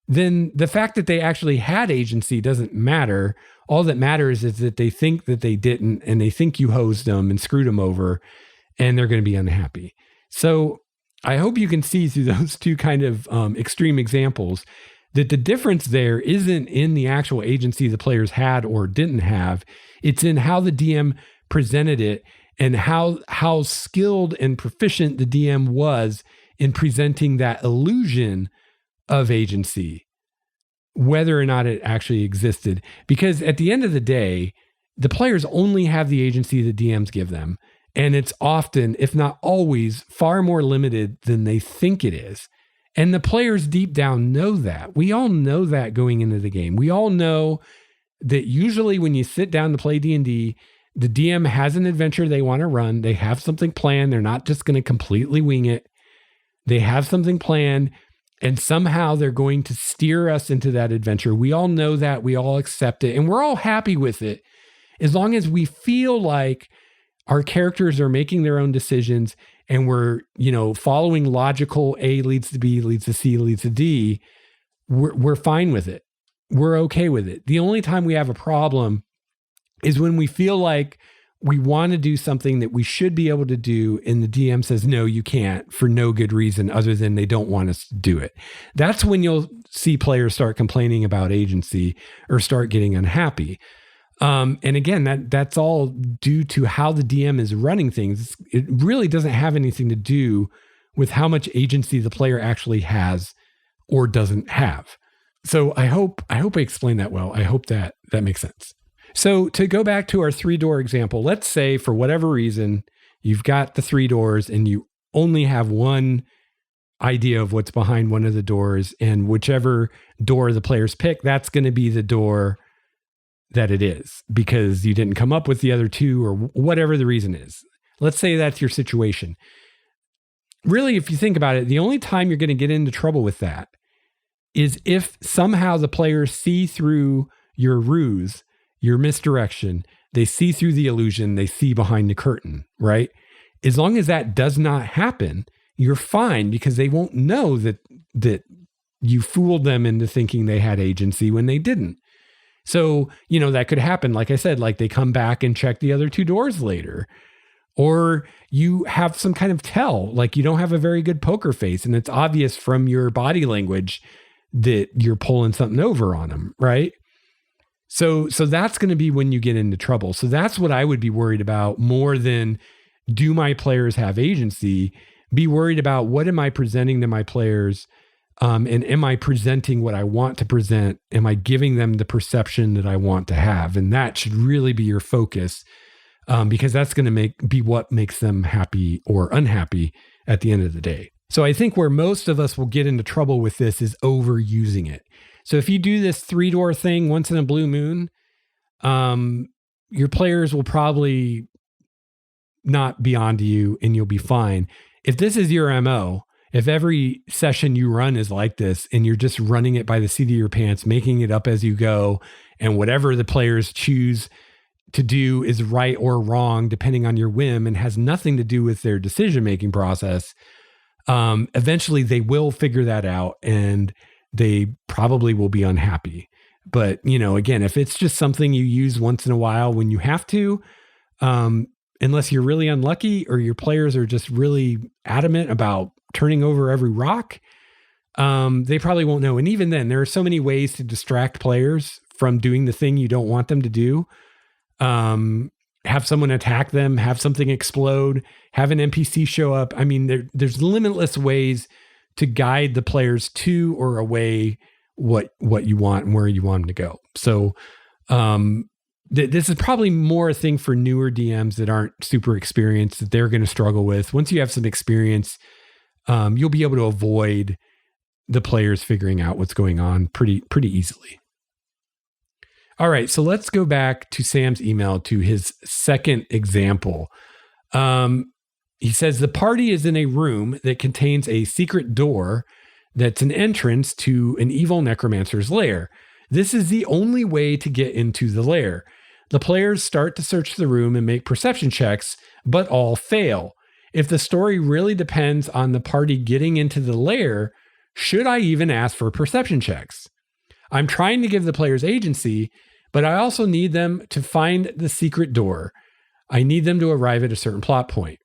Speaker 1: then the fact that they actually had agency doesn't matter. All that matters is that they think that they didn't, and they think you hosed them and screwed them over, and they're going to be unhappy. So I hope you can see through those two kind of extreme examples that the difference there isn't in the actual agency the players had or didn't have. It's in how the DM presented it and how skilled and proficient the DM was in presenting that illusion of agency, whether or not it actually existed. Because at the end of the day, the players only have the agency the DMs give them. And it's often, if not always, far more limited than they think it is. And the players deep down know that. We all know that going into the game. We all know that usually when you sit down to play D&D, the DM has an adventure they want to run. They have something planned. They're not just going to completely wing it. They have something planned, and somehow they're going to steer us into that adventure. We all know that. We all accept it, and we're all happy with it as long as we feel like our characters are making their own decisions and we're, following logical A leads to B, leads to C, leads to D. We're fine with it. We're okay with it. The only time we have a problem is when we feel like we want to do something that we should be able to do, and the DM says, no, you can't, for no good reason other than they don't want us to do it. That's when you'll see players start complaining about agency or start getting unhappy. And again, that's all due to how the DM is running things. It really doesn't have anything to do with how much agency the player actually has or doesn't have. So I hope I explained that well. I hope that makes sense. So to go back to our 3-door example, let's say for whatever reason, you've got the 3 doors and you only have one idea of what's behind one of the doors, and whichever door the players pick, that's going to be the door that it is because you didn't come up with the other 2 or whatever the reason is. Let's say that's your situation. Really, if you think about it, the only time you're going to get into trouble with that is if somehow the players see through your ruse, your misdirection, they see through the illusion, they see behind the curtain, right? As long as that does not happen, you're fine because they won't know that you fooled them into thinking they had agency when they didn't. So, that could happen. Like I said, like they come back and check the other 2 doors later, or you have some kind of tell, like you don't have a very good poker face and it's obvious from your body language that you're pulling something over on them, right? So that's going to be when you get into trouble. So that's what I would be worried about more than do my players have agency? Be worried about what am I presenting to my players? And am I presenting what I want to present? Am I giving them the perception that I want to have? And that should really be your focus, because that's going to be what makes them happy or unhappy at the end of the day. So I think where most of us will get into trouble with this is overusing it. So if you do this 3-door thing once in a blue moon, your players will probably not be onto you and you'll be fine. If this is your MO, if every session you run is like this and you're just running it by the seat of your pants, making it up as you go, and whatever the players choose to do is right or wrong, depending on your whim, and has nothing to do with their decision-making process, eventually they will figure that out and they probably will be unhappy. But, again, if it's just something you use once in a while when you have to, unless you're really unlucky or your players are just really adamant about turning over every rock, they probably won't know. And even then, there are so many ways to distract players from doing the thing you don't want them to do. Have someone attack them, have something explode, have an NPC show up. I mean, there's limitless ways to guide the players to or away what you want and where you want them to go. So this is probably more a thing for newer DMs that aren't super experienced, that they're going to struggle with. Once you have some experience, you'll be able to avoid the players figuring out what's going on pretty easily. All right, so let's go back to Sam's email to his second example. He says the party is in a room that contains a secret door that's an entrance to an evil necromancer's lair. This is the only way to get into the lair. The players start to search the room and make perception checks, but all fail. If the story really depends on the party getting into the lair, should I even ask for perception checks? I'm trying to give the players agency, but I also need them to find the secret door. I need them to arrive at a certain plot point.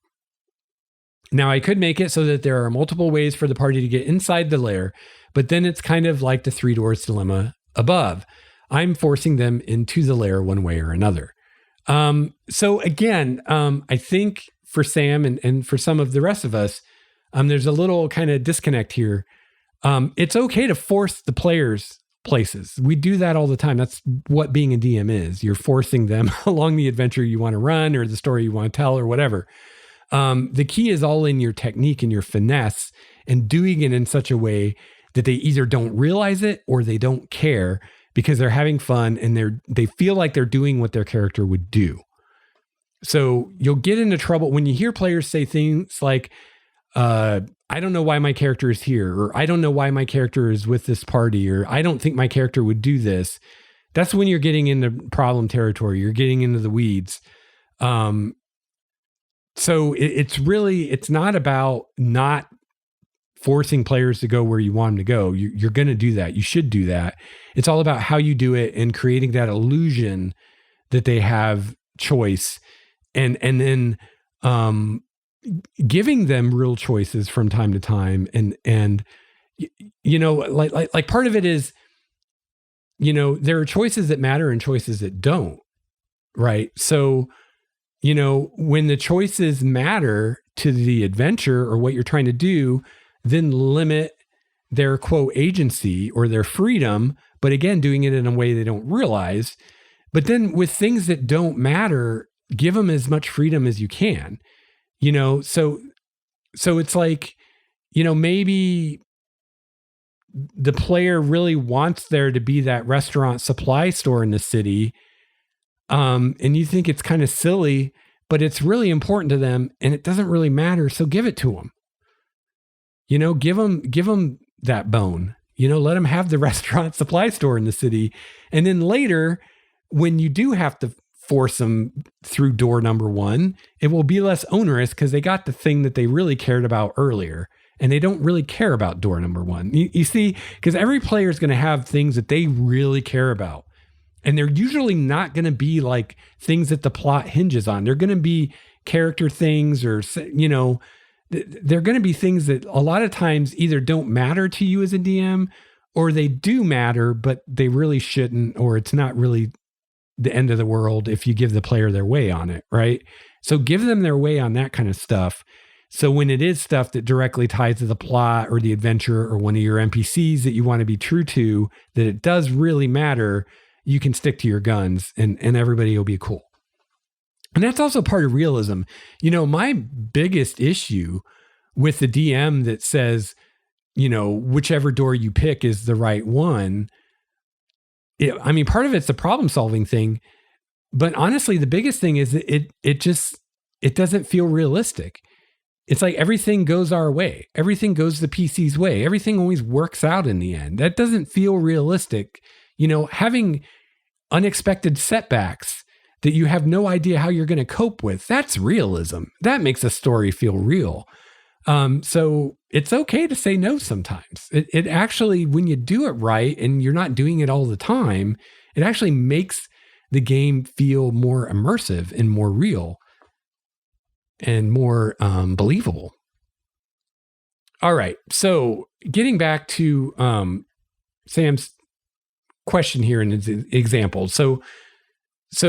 Speaker 1: Now, I could make it so that there are multiple ways for the party to get inside the lair, but then it's kind of like the 3 doors dilemma above. I'm forcing them into the lair one way or another. So again, I think for Sam and for some of the rest of us, there's a little kind of disconnect here. It's okay to force the players places. We do that all the time. That's what being a DM is. You're forcing them along the adventure you want to run or the story you want to tell or whatever. The key is all in your technique and your finesse and doing it in such a way that they either don't realize it or they don't care because they're having fun and they feel like they're doing what their character would do. So you'll get into trouble when you hear players say things like, I don't know why my character is here, or I don't know why my character is with this party, or I don't think my character would do this. That's when you're getting into problem territory. You're getting into the weeds. So it's not about not forcing players to go where you want them to go. You're going to do that. You should do that. It's all about how you do it and creating that illusion that they have choice, and then giving them real choices from time to time. And like part of it is, there are choices that matter and choices that don't, right? So, when the choices matter to the adventure or what you're trying to do, then limit their quote agency or their freedom, but again, doing it in a way they don't realize. But then with things that don't matter, give them as much freedom as you can, so it's like, maybe the player really wants there to be that restaurant supply store in the city. And you think it's kind of silly, but it's really important to them and it doesn't really matter. So give it to them, give them that bone, let them have the restaurant supply store in the city. And then later, when you do have to force them through door number 1, it will be less onerous because they got the thing that they really cared about earlier. And they don't really care about door number 1. You see, because every player is going to have things that they really care about. And they're usually not going to be like things that the plot hinges on. They're going to be character things or, they're going to be things that a lot of times either don't matter to you as a DM or they do matter, but they really shouldn't, or it's not really the end of the world if you give the player their way on it, right? So give them their way on that kind of stuff. So when it is stuff that directly ties to the plot or the adventure or one of your NPCs that you want to be true to, that it does really matter, you can stick to your guns and everybody will be cool. And that's also part of realism. My biggest issue with the DM that says, whichever door you pick is the right one. Part of it's a problem solving thing, but honestly, the biggest thing is that it doesn't feel realistic. It's like everything goes our way. Everything goes the PC's way. Everything always works out in the end. That doesn't feel realistic. Having unexpected setbacks that you have no idea how you're going to cope with, that's realism. That makes a story feel real. So it's okay to say no sometimes. It actually, when you do it right and you're not doing it all the time, it actually makes the game feel more immersive and more real and more believable. All right. So getting back to Sam's question here in his example. So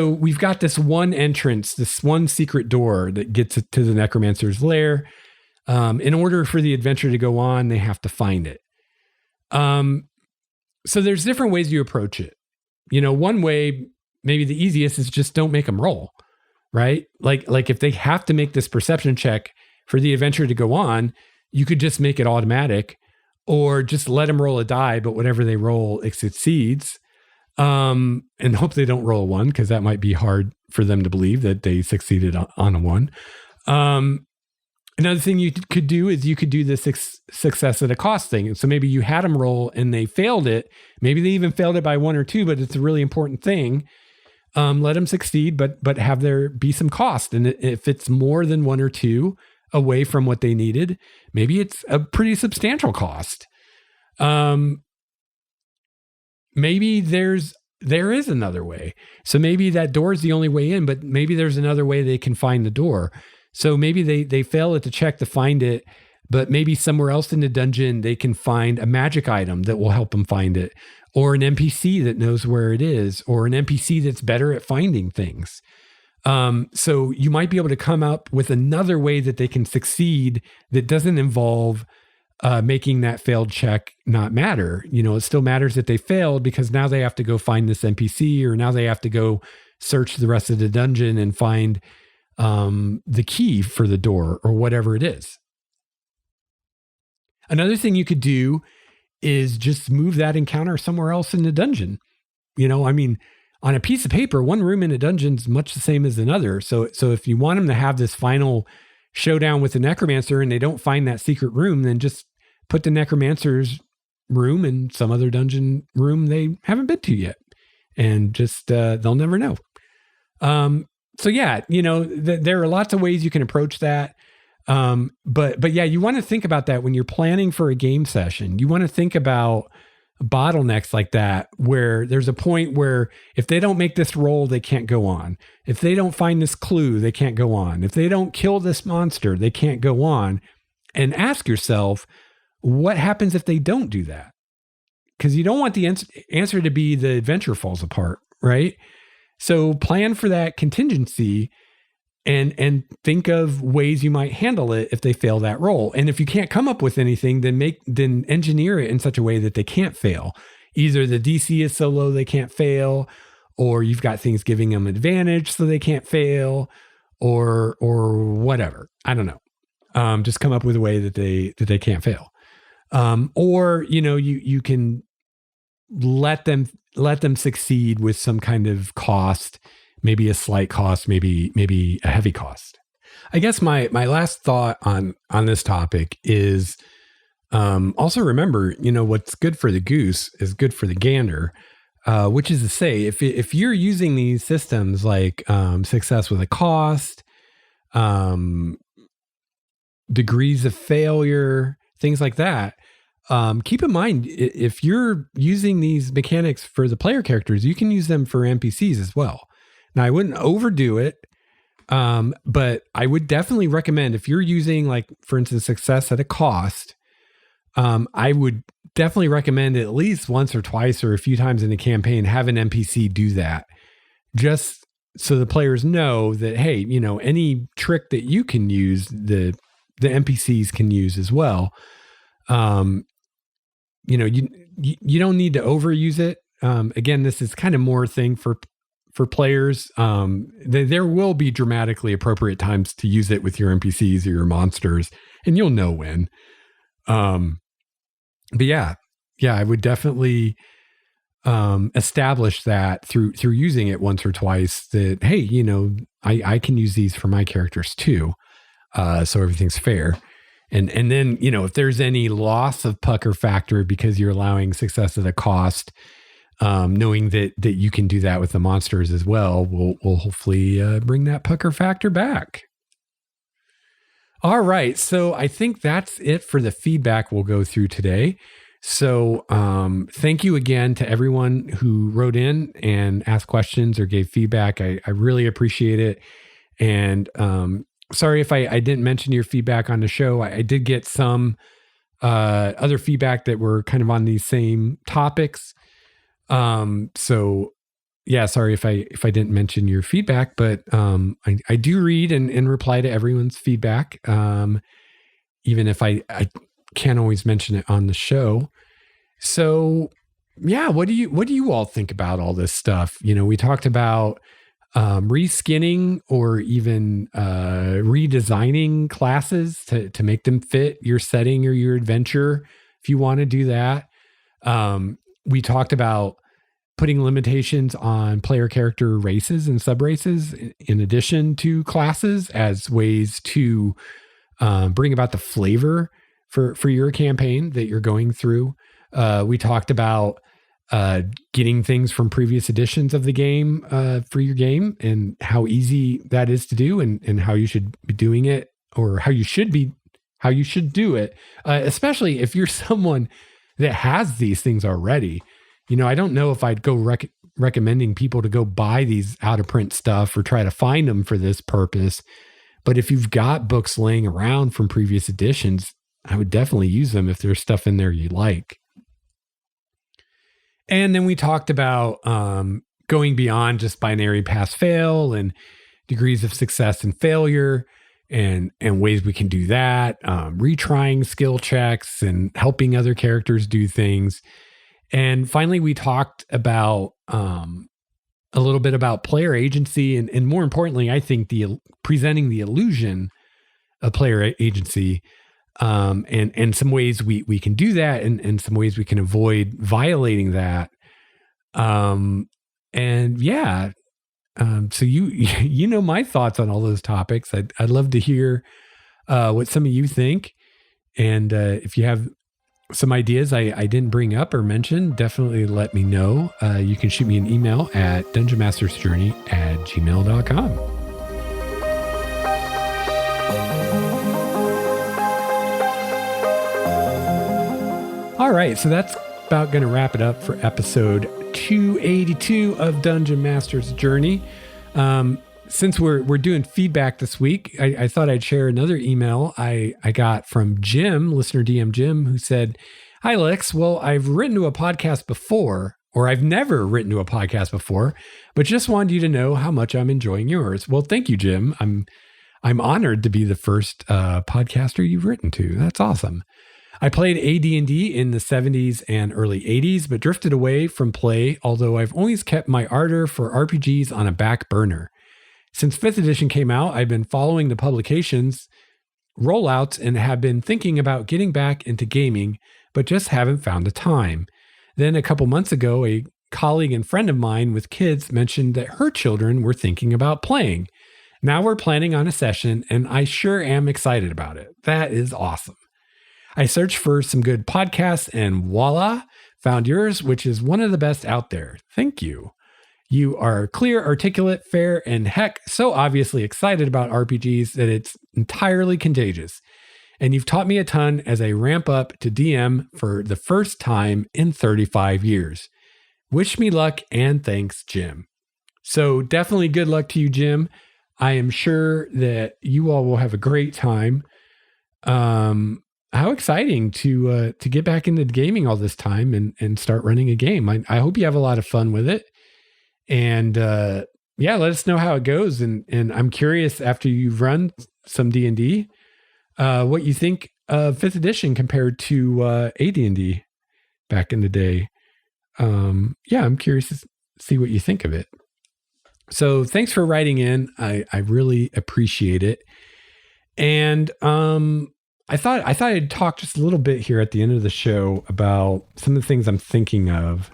Speaker 1: we've got this one entrance, this one secret door that gets to the necromancer's lair. In order for the adventure to go on, they have to find it. So there's different ways you approach it. One way, maybe the easiest, is just don't make them roll, right? Like if they have to make this perception check for the adventure to go on, you could just make it automatic or just let them roll a die, but whatever they roll, it succeeds. And hope they don't roll a 1, because that might be hard for them to believe that they succeeded on a 1. Another thing you could do is you could do the success at a cost thing. So maybe you had them roll and they failed it. Maybe they even failed it by 1 or 2, but it's a really important thing. Let them succeed, but have there be some cost. And if it's more than 1 or 2 away from what they needed, maybe it's a pretty substantial cost. Maybe there is another way. So maybe that door is the only way in, but maybe there's another way they can find the door. So maybe they fail at the check to find it, but maybe somewhere else in the dungeon, they can find a magic item that will help them find it, or an NPC that knows where it is, or an NPC that's better at finding things. So you might be able to come up with another way that they can succeed that doesn't involve making that failed check not matter. It still matters that they failed, because now they have to go find this NPC, or now they have to go search the rest of the dungeon and find the key for the door, or whatever it is. Another thing you could do is just move that encounter somewhere else in the dungeon. On a piece of paper, one room in a dungeon is much the same as another. So if you want them to have this final showdown with the necromancer and they don't find that secret room, then just put the necromancer's room in some other dungeon room they haven't been to yet, and just they'll never know. So yeah, there are lots of ways you can approach that. But yeah, you want to think about that when you're planning for a game session. You want to think about bottlenecks like that, where there's a point where if they don't make this roll, they can't go on. If they don't find this clue, they can't go on. If they don't kill this monster, they can't go on. And ask yourself, what happens if they don't do that? Because you don't want the answer to be the adventure falls apart, right? So plan for that contingency and think of ways you might handle it if they fail that roll. And if you can't come up with anything, then engineer it in such a way that they can't fail. Either the DC is so low they can't fail, or you've got things giving them advantage so they can't fail, or whatever. I don't know. Just come up with a way that they can't fail. Or you can let them succeed with some kind of cost, maybe a slight cost, maybe a heavy cost. I guess my last thought on this topic is also remember, what's good for the goose is good for the gander, which is to say, if you're using these systems like success with a cost, degrees of failure, things like that, keep in mind, if you're using these mechanics for the player characters, you can use them for NPCs as well. Now, I wouldn't overdo it, but I would definitely recommend, if you're using, like, for instance, success at a cost, I would definitely recommend at least once or twice or a few times in the campaign, have an NPC do that. just so the players know that, hey, you know, any trick that you can use, the NPCs can use as well. You know, you don't need to overuse it. Again, this is kind of more thing for players. There will be dramatically appropriate times to use it with your NPCs or your monsters, and you'll know when. But yeah, I would definitely establish that through using it once or twice, that, hey, you know, I can use these for my characters too. So everything's fair. And then, you know, if there's any loss of pucker factor because you're allowing success at a cost, knowing that you can do that with the monsters as well, will hopefully bring that pucker factor back. All right. So I think that's it for the feedback we'll go through today. So thank you again to everyone who wrote in and asked questions or gave feedback. I really appreciate it. And sorry if I didn't mention your feedback on the show. I did get some other feedback that were kind of on these same topics. So yeah, sorry if I didn't mention your feedback, but I do read and reply to everyone's feedback, even if I can't always mention it on the show. So yeah, what do you all think about all this stuff? You know, we talked about reskinning or even redesigning classes to make them fit your setting or your adventure, if you want to do that. We talked about putting limitations on player character races and subraces in addition to classes as ways to bring about the flavor for your campaign that you're going through. We talked about getting things from previous editions of the game for your game and how easy that is to do, and how you should be doing it, or how you should do it, especially if you're someone that has these things already. You know, I don't know if I'd go recommending people to go buy these out of print stuff or try to find them for this purpose. But if you've got books laying around from previous editions, I would definitely use them if there's stuff in there you like. And then we talked about going beyond just binary pass fail and degrees of success and failure, and ways we can do that, retrying skill checks and helping other characters do things. And finally, we talked about a little bit about player agency, and more importantly, I think presenting the illusion of player agency, and some ways we can do that, and some ways we can avoid violating that. So you know my thoughts on all those topics. I'd love to hear what some of you think, and if you have some ideas I didn't bring up or mention, definitely let me know. You can shoot me an email at dungeonmastersjourney@gmail.com. All right, so that's about going to wrap it up for episode 282 of Dungeon Master's Journey. Since we're doing feedback this week, I thought I'd share another email I got from Jim, listener DM Jim, who said, "Hi, Lex. Well, I've written to a podcast before, or I've never written to a podcast before, but just wanted you to know how much I'm enjoying yours." Well, thank you, Jim. I'm honored to be the first podcaster you've written to. That's awesome. I played AD&D in the 70s and early 80s, but drifted away from play, although I've always kept my ardor for RPGs on a back burner. Since 5th edition came out, I've been following the publications, rollouts, and have been thinking about getting back into gaming, but just haven't found the time. Then a couple months ago, a colleague and friend of mine with kids mentioned that her children were thinking about playing. Now we're planning on a session, and I sure am excited about it. That is awesome. I searched for some good podcasts and voila, found yours, which is one of the best out there. Thank you. You are clear, articulate, fair, and heck, so obviously excited about RPGs that it's entirely contagious. And you've taught me a ton as I ramp up to DM for the first time in 35 years. Wish me luck and thanks, Jim. So definitely good luck to you, Jim. I am sure that you all will have a great time. How exciting to get back into gaming all this time and start running a game. I hope you have a lot of fun with it. And yeah, let us know how it goes. And I'm curious, after you've run some D&D, what you think of 5th edition compared to AD&D back in the day. Yeah, I'm curious to see what you think of it. So thanks for writing in. I really appreciate it. And I thought I'd talk just a little bit here at the end of the show about some of the things I'm thinking of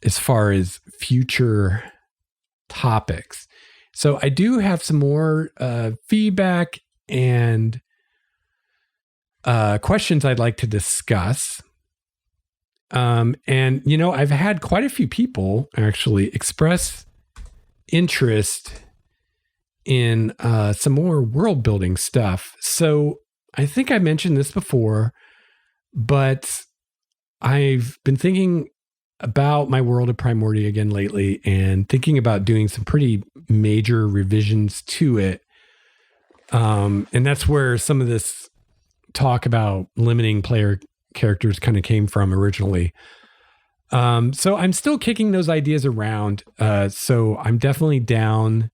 Speaker 1: as far as future topics. So I do have some more feedback and questions I'd like to discuss. And, I've had quite a few people actually express interest in some more world building stuff. So I think I mentioned this before, but I've been thinking about my world of Primordia again lately and thinking about doing some pretty major revisions to it. And that's where some of this talk about limiting player characters kind of came from originally. So I'm still kicking those ideas around. So I'm definitely down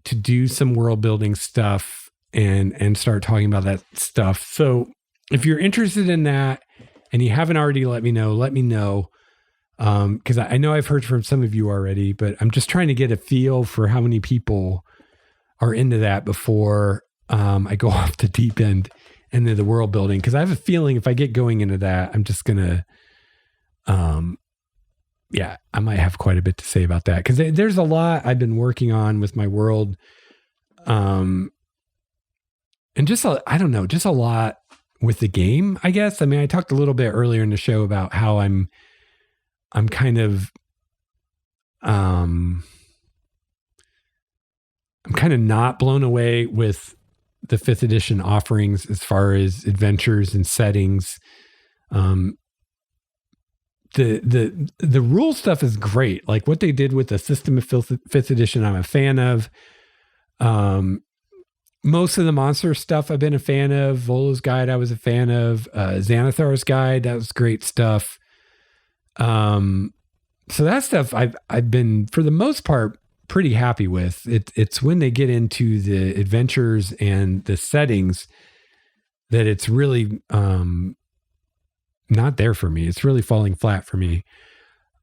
Speaker 1: to do some world building stuff and start talking about that stuff. So if you're interested in that and you haven't already let me know. Because I know I've heard from some of you already, but I'm just trying to get a feel for how many people are into that before I go off the deep end into the world building. Because I have a feeling if I get going into that, I'm just going to, I might have quite a bit to say about that. Because there's a lot I've been working on with my world. And just, just a lot with the game, I guess. I mean, I talked a little bit earlier in the show about how I'm kind of not blown away with the 5th edition offerings as far as adventures and settings. The rule stuff is great. Like what they did with the system of 5th edition, I'm a fan of. Most of the monster stuff I've been a fan of. Volo's Guide I was a fan of. Xanathar's Guide, that was great stuff. So that stuff I've been, for the most part, pretty happy with. It's when they get into the adventures and the settings that it's really not there for me. It's really falling flat for me.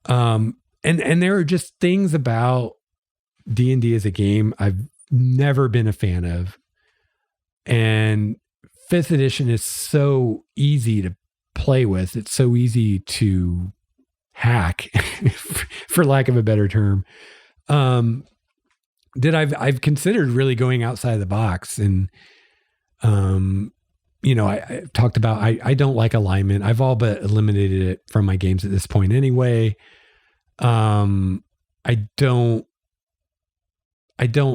Speaker 1: And there are just things about D&D as a game I've never been a fan of. And 5th edition is so easy to play with. It's so easy to hack, for lack of a better term, that I've considered really going outside of the box. And, I talked about, I don't like alignment. I've all but eliminated it from my games at this point anyway. I don't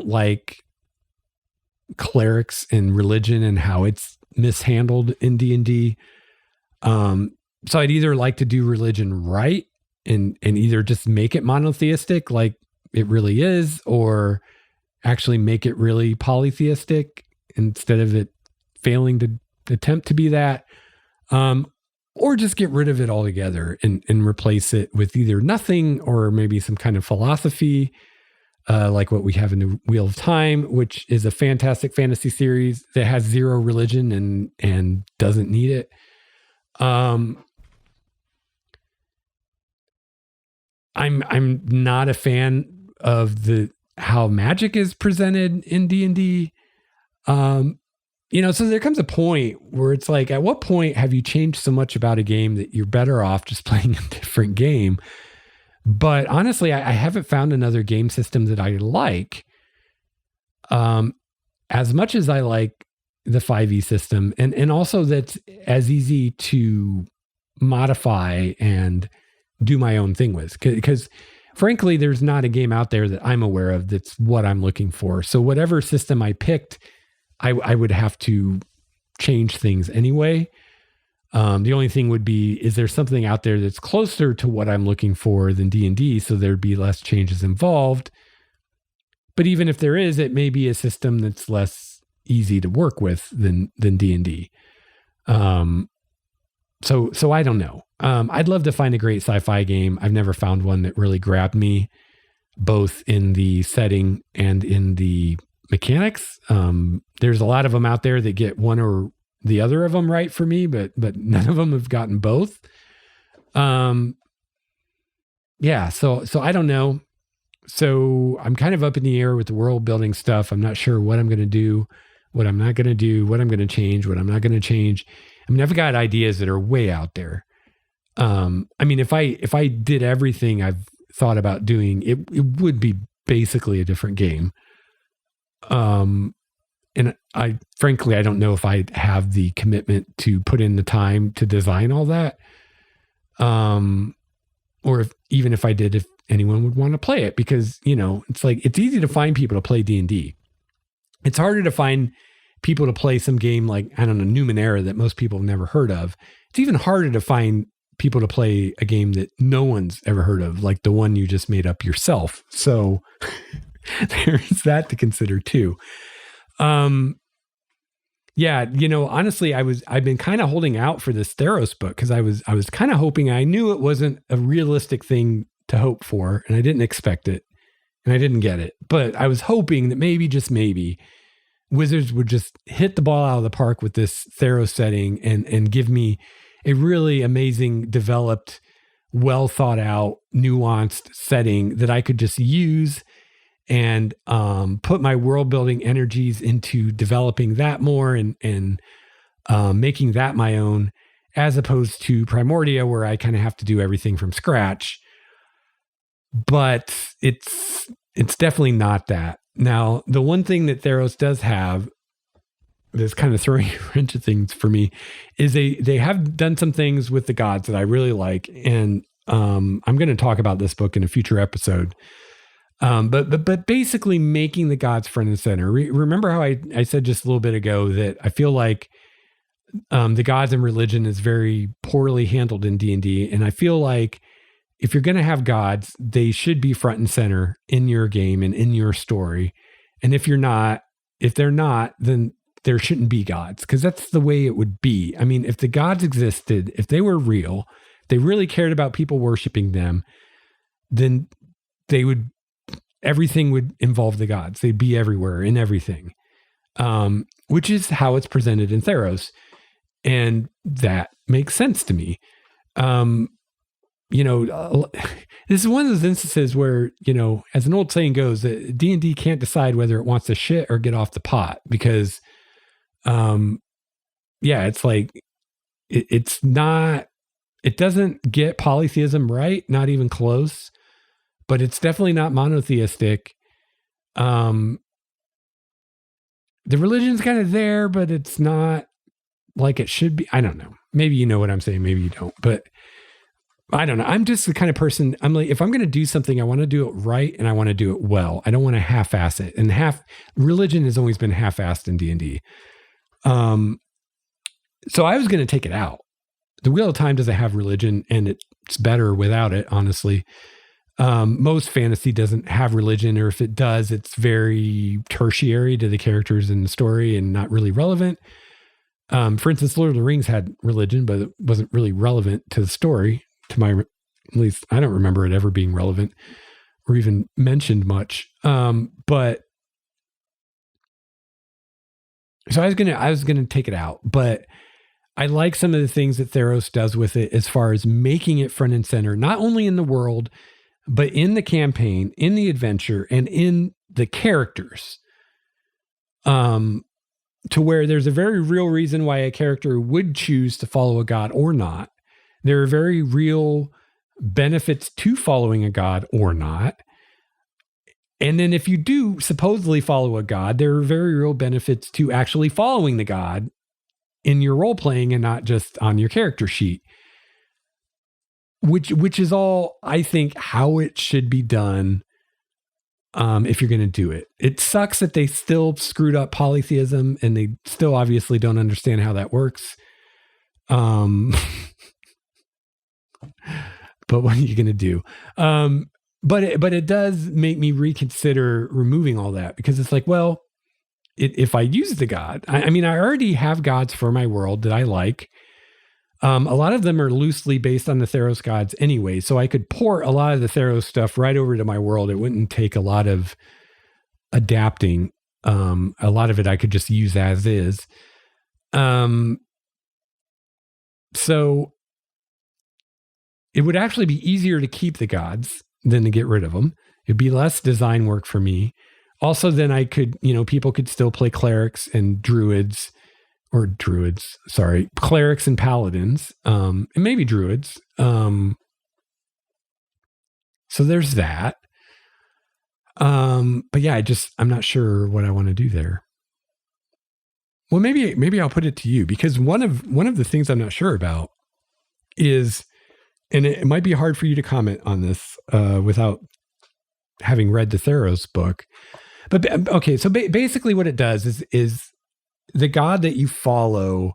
Speaker 1: like clerics and religion and how it's mishandled in D&D. So I'd either like to do religion right and either just make it monotheistic like it really is, or actually make it really polytheistic instead of it failing to attempt to be that, or just get rid of it altogether and replace it with either nothing or maybe some kind of philosophy, like what we have in the Wheel of Time, which is a fantastic fantasy series that has zero religion and doesn't need it. I'm not a fan of how magic is presented in D&D. So there comes a point where it's like, at what point have you changed so much about a game that you're better off just playing a different game? But honestly, I haven't found another game system that I like as much as I like the 5e system, and also that's as easy to modify and do my own thing with. Because frankly, there's not a game out there that I'm aware of that's what I'm looking for. So whatever system I picked, I would have to change things anyway. The only thing would be, is there something out there that's closer to what I'm looking for than D&D, so there'd be less changes involved. But even if there is, it may be a system that's less easy to work with than D&D. So I don't know. I'd love to find a great sci-fi game. I've never found one that really grabbed me. both in the setting and in the mechanics. There's a lot of them out there that get one or the other of them right for me, but none of them have gotten both. Yeah, so I don't know. So I'm kind of up in the air with the world building stuff. I'm not sure what I'm going to do, what I'm not going to do, what I'm going to change, what I'm not going to change. I mean, I've got ideas that are way out there. I mean, if I did everything I've thought about doing, it would be basically a different game. And I frankly, I don't know if I have the commitment to put in the time to design all that. Or even if I did, if anyone would want to play it, because, it's like, it's easy to find people to play D&D. It's harder to find people to play some game like, I don't know, Numenera that most people have never heard of. It's even harder to find people to play a game that no one's ever heard of, like the one you just made up yourself. So there's that to consider too. Yeah, honestly, I've been kind of holding out for this Theros book because I was kind of hoping. I knew it wasn't a realistic thing to hope for, and I didn't expect it, and I didn't get it. But I was hoping that maybe, just maybe, Wizards would just hit the ball out of the park with this Theros setting and give me a really amazing, developed, well thought out, nuanced setting that I could just use and put my world building energies into developing that more and making that my own, as opposed to Primordia, where I kind of have to do everything from scratch. But it's definitely not that. Now, the one thing that Theros does have that's kind of throwing a wrench at things for me is they have done some things with the gods that I really like. And I'm going to talk about this book in a future episode. But basically making the gods front and center. Remember how I said just a little bit ago that I feel like the gods and religion is very poorly handled in D&D. And I feel like if you're going to have gods, they should be front and center in your game and in your story. And if they're not, then there shouldn't be gods, because that's the way it would be. I mean, if the gods existed, if they were real, they really cared about people worshiping them, then everything would involve the gods. They'd be everywhere in everything, which is how it's presented in Theros. And that makes sense to me. This is one of those instances where, as an old saying goes, that D&D can't decide whether it wants to shit or get off the pot, because, it's like, it doesn't get polytheism right, not even close, but it's definitely not monotheistic. The religion's kind of there, but it's not like it should be. I don't know. Maybe you know what I'm saying. Maybe you don't, but I don't know. I'm just the kind of person, I'm like, if I'm going to do something, I want to do it right and I want to do it well. I don't want to half-ass it. And religion has always been half-assed in D&D. So I was going to take it out. The Wheel of Time doesn't have religion, and it's better without it, honestly. Most fantasy doesn't have religion, or if it does, it's very tertiary to the characters in the story and not really relevant. For instance, Lord of the Rings had religion, but it wasn't really relevant to the story. At least I don't remember it ever being relevant or even mentioned much. But so I was gonna take it out, but I like some of the things that Theros does with it as far as making it front and center, not only in the world, but in the campaign, in the adventure, and in the characters. To where there's a very real reason why a character would choose to follow a god or not. There are very real benefits to following a god or not. And then if you do supposedly follow a god, there are very real benefits to actually following the god in your role playing and not just on your character sheet. Which is all, I think, how it should be done. If you're going to do it. It sucks that they still screwed up polytheism and they still obviously don't understand how that works. But what are you going to do? But it does make me reconsider removing all that, because it's like, well, if I use the god, I mean, I already have gods for my world that I like. A lot of them are loosely based on the Theros gods anyway, so I could port a lot of the Theros stuff right over to my world. It wouldn't take a lot of adapting. A lot of it I could just use as is. So it would actually be easier to keep the gods than to get rid of them. It'd be less design work for me. Also, then I could, people could still play clerics and clerics and paladins, and maybe druids. So there's that. But yeah, I'm not sure what I want to do there. Well, maybe I'll put it to you, because one of the things I'm not sure about is, and it might be hard for you to comment on this without having read the Theros book. But okay, so basically what it does is the god that you follow,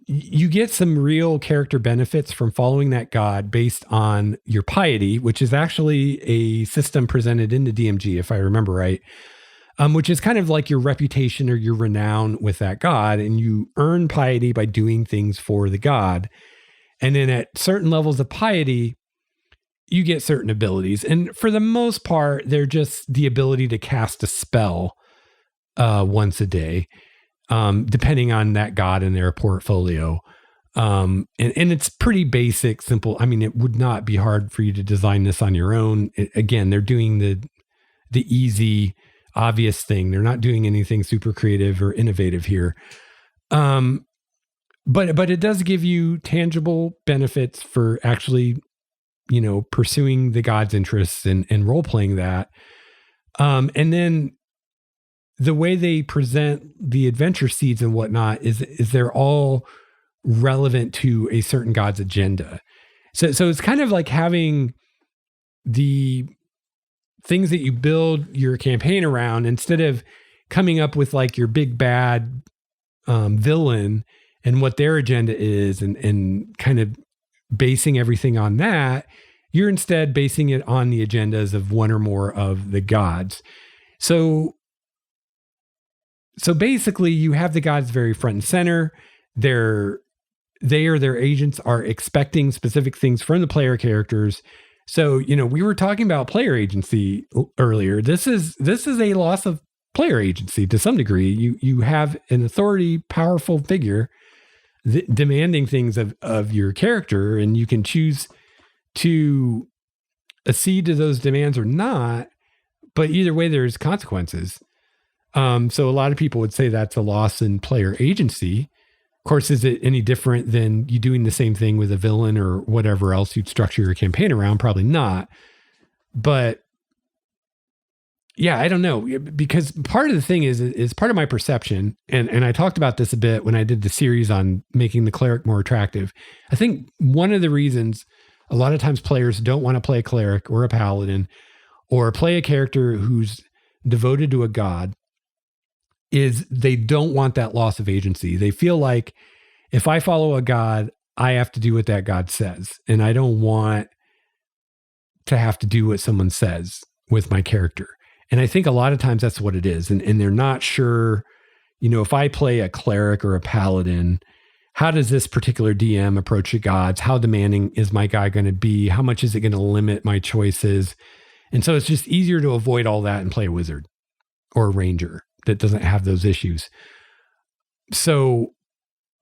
Speaker 1: you get some real character benefits from following that god based on your piety, which is actually a system presented in the DMG, if I remember right, which is kind of like your reputation or your renown with that god. And you earn piety by doing things for the god. And then at certain levels of piety, you get certain abilities. And for the most part, they're just the ability to cast a spell once a day, depending on that god in their portfolio. And it's pretty basic, simple. I mean, it would not be hard for you to design this on your own. Again, they're doing the easy, obvious thing. They're not doing anything super creative or innovative here. But it does give you tangible benefits for actually, pursuing the god's interests and role-playing that. And then the way they present the adventure seeds and whatnot is they're all relevant to a certain god's agenda. So it's kind of like having the things that you build your campaign around, instead of coming up with like your big bad villain and what their agenda is and kind of basing everything on that, you're instead basing it on the agendas of one or more of the gods. So basically you have the gods very front and center. Their agents are expecting specific things from the player characters. So, we were talking about player agency earlier. This is a loss of player agency to some degree. You have an authority, powerful figure demanding things of your character, and you can choose to accede to those demands or not, but either way there's consequences. So a lot of people would say that's a loss in player agency. Of course, is it any different than you doing the same thing with a villain or whatever else you'd structure your campaign around? Probably not. But yeah, I don't know, because part of the thing is part of my perception, and I talked about this a bit when I did the series on making the cleric more attractive. I think one of the reasons a lot of times players don't want to play a cleric or a paladin or play a character who's devoted to a god is they don't want that loss of agency. They feel like if I follow a god, I have to do what that god says, and I don't want to have to do what someone says with my character. And I think a lot of times that's what it is. And they're not sure, if I play a cleric or a paladin, how does this particular DM approach the gods? How demanding is my guy going to be? How much is it going to limit my choices? And so it's just easier to avoid all that and play a wizard or a ranger that doesn't have those issues. So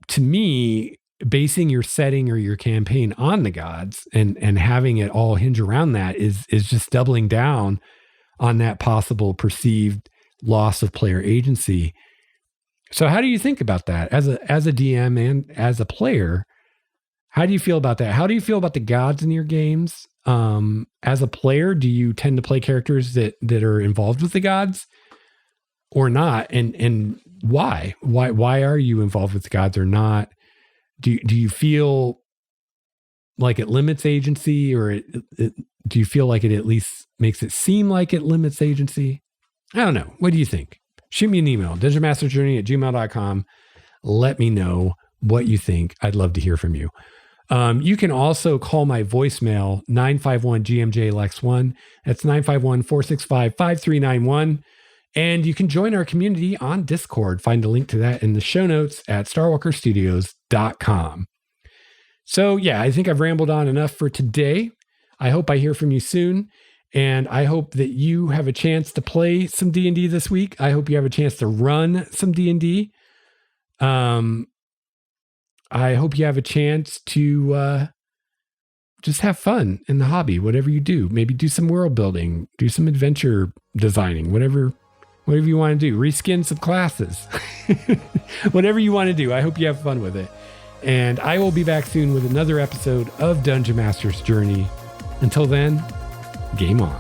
Speaker 1: to me, basing your setting or your campaign on the gods and having it all hinge around that is just doubling down on that possible perceived loss of player agency. So how do you think about that as a DM and as a player? How do you feel about that? How do you feel about the gods in your games? As a player, do you tend to play characters that are involved with the gods or not? And why? Why are you involved with the gods or not? Do you feel like it limits agency, or do you feel like it at least makes it seem like it limits agency? I don't know. What do you think? Shoot me an email, dungeonmasterjourney@gmail.com. Let me know what you think. I'd love to hear from you. You can also call my voicemail, 951-GMJ-LEX1. That's 951-465-5391. And you can join our community on Discord. Find a link to that in the show notes at starwalkerstudios.com. So yeah, I think I've rambled on enough for today. I hope I hear from you soon. And I hope that you have a chance to play some D&D this week. I hope you have a chance to run some D&D. I hope you have a chance to just have fun in the hobby, whatever you do. Maybe do some world building, do some adventure designing, whatever you want to do. Reskin some classes. Whatever you want to do. I hope you have fun with it. And I will be back soon with another episode of Dungeon Master's Journey. Until then, game on.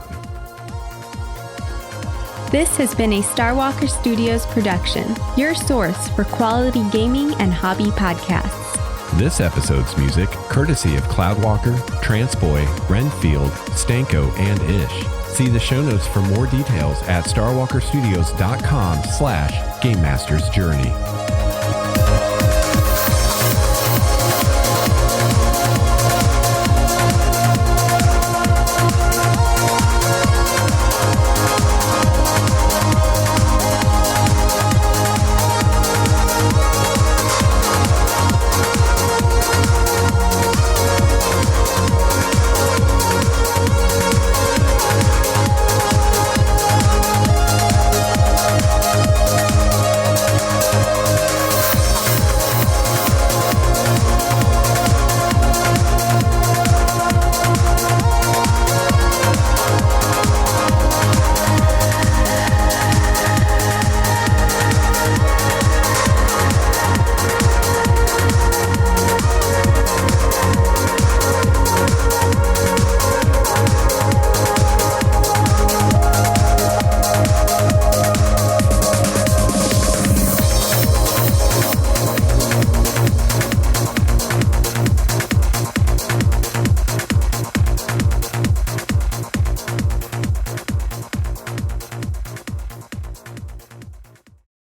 Speaker 2: This has been a Starwalker Studios production, your source for quality gaming and hobby podcasts.
Speaker 1: This episode's music, courtesy of Cloudwalker, Transboy, Renfield, Stanko, and Ish. See the show notes for more details at starwalkerstudios.com/GameMastersJourney.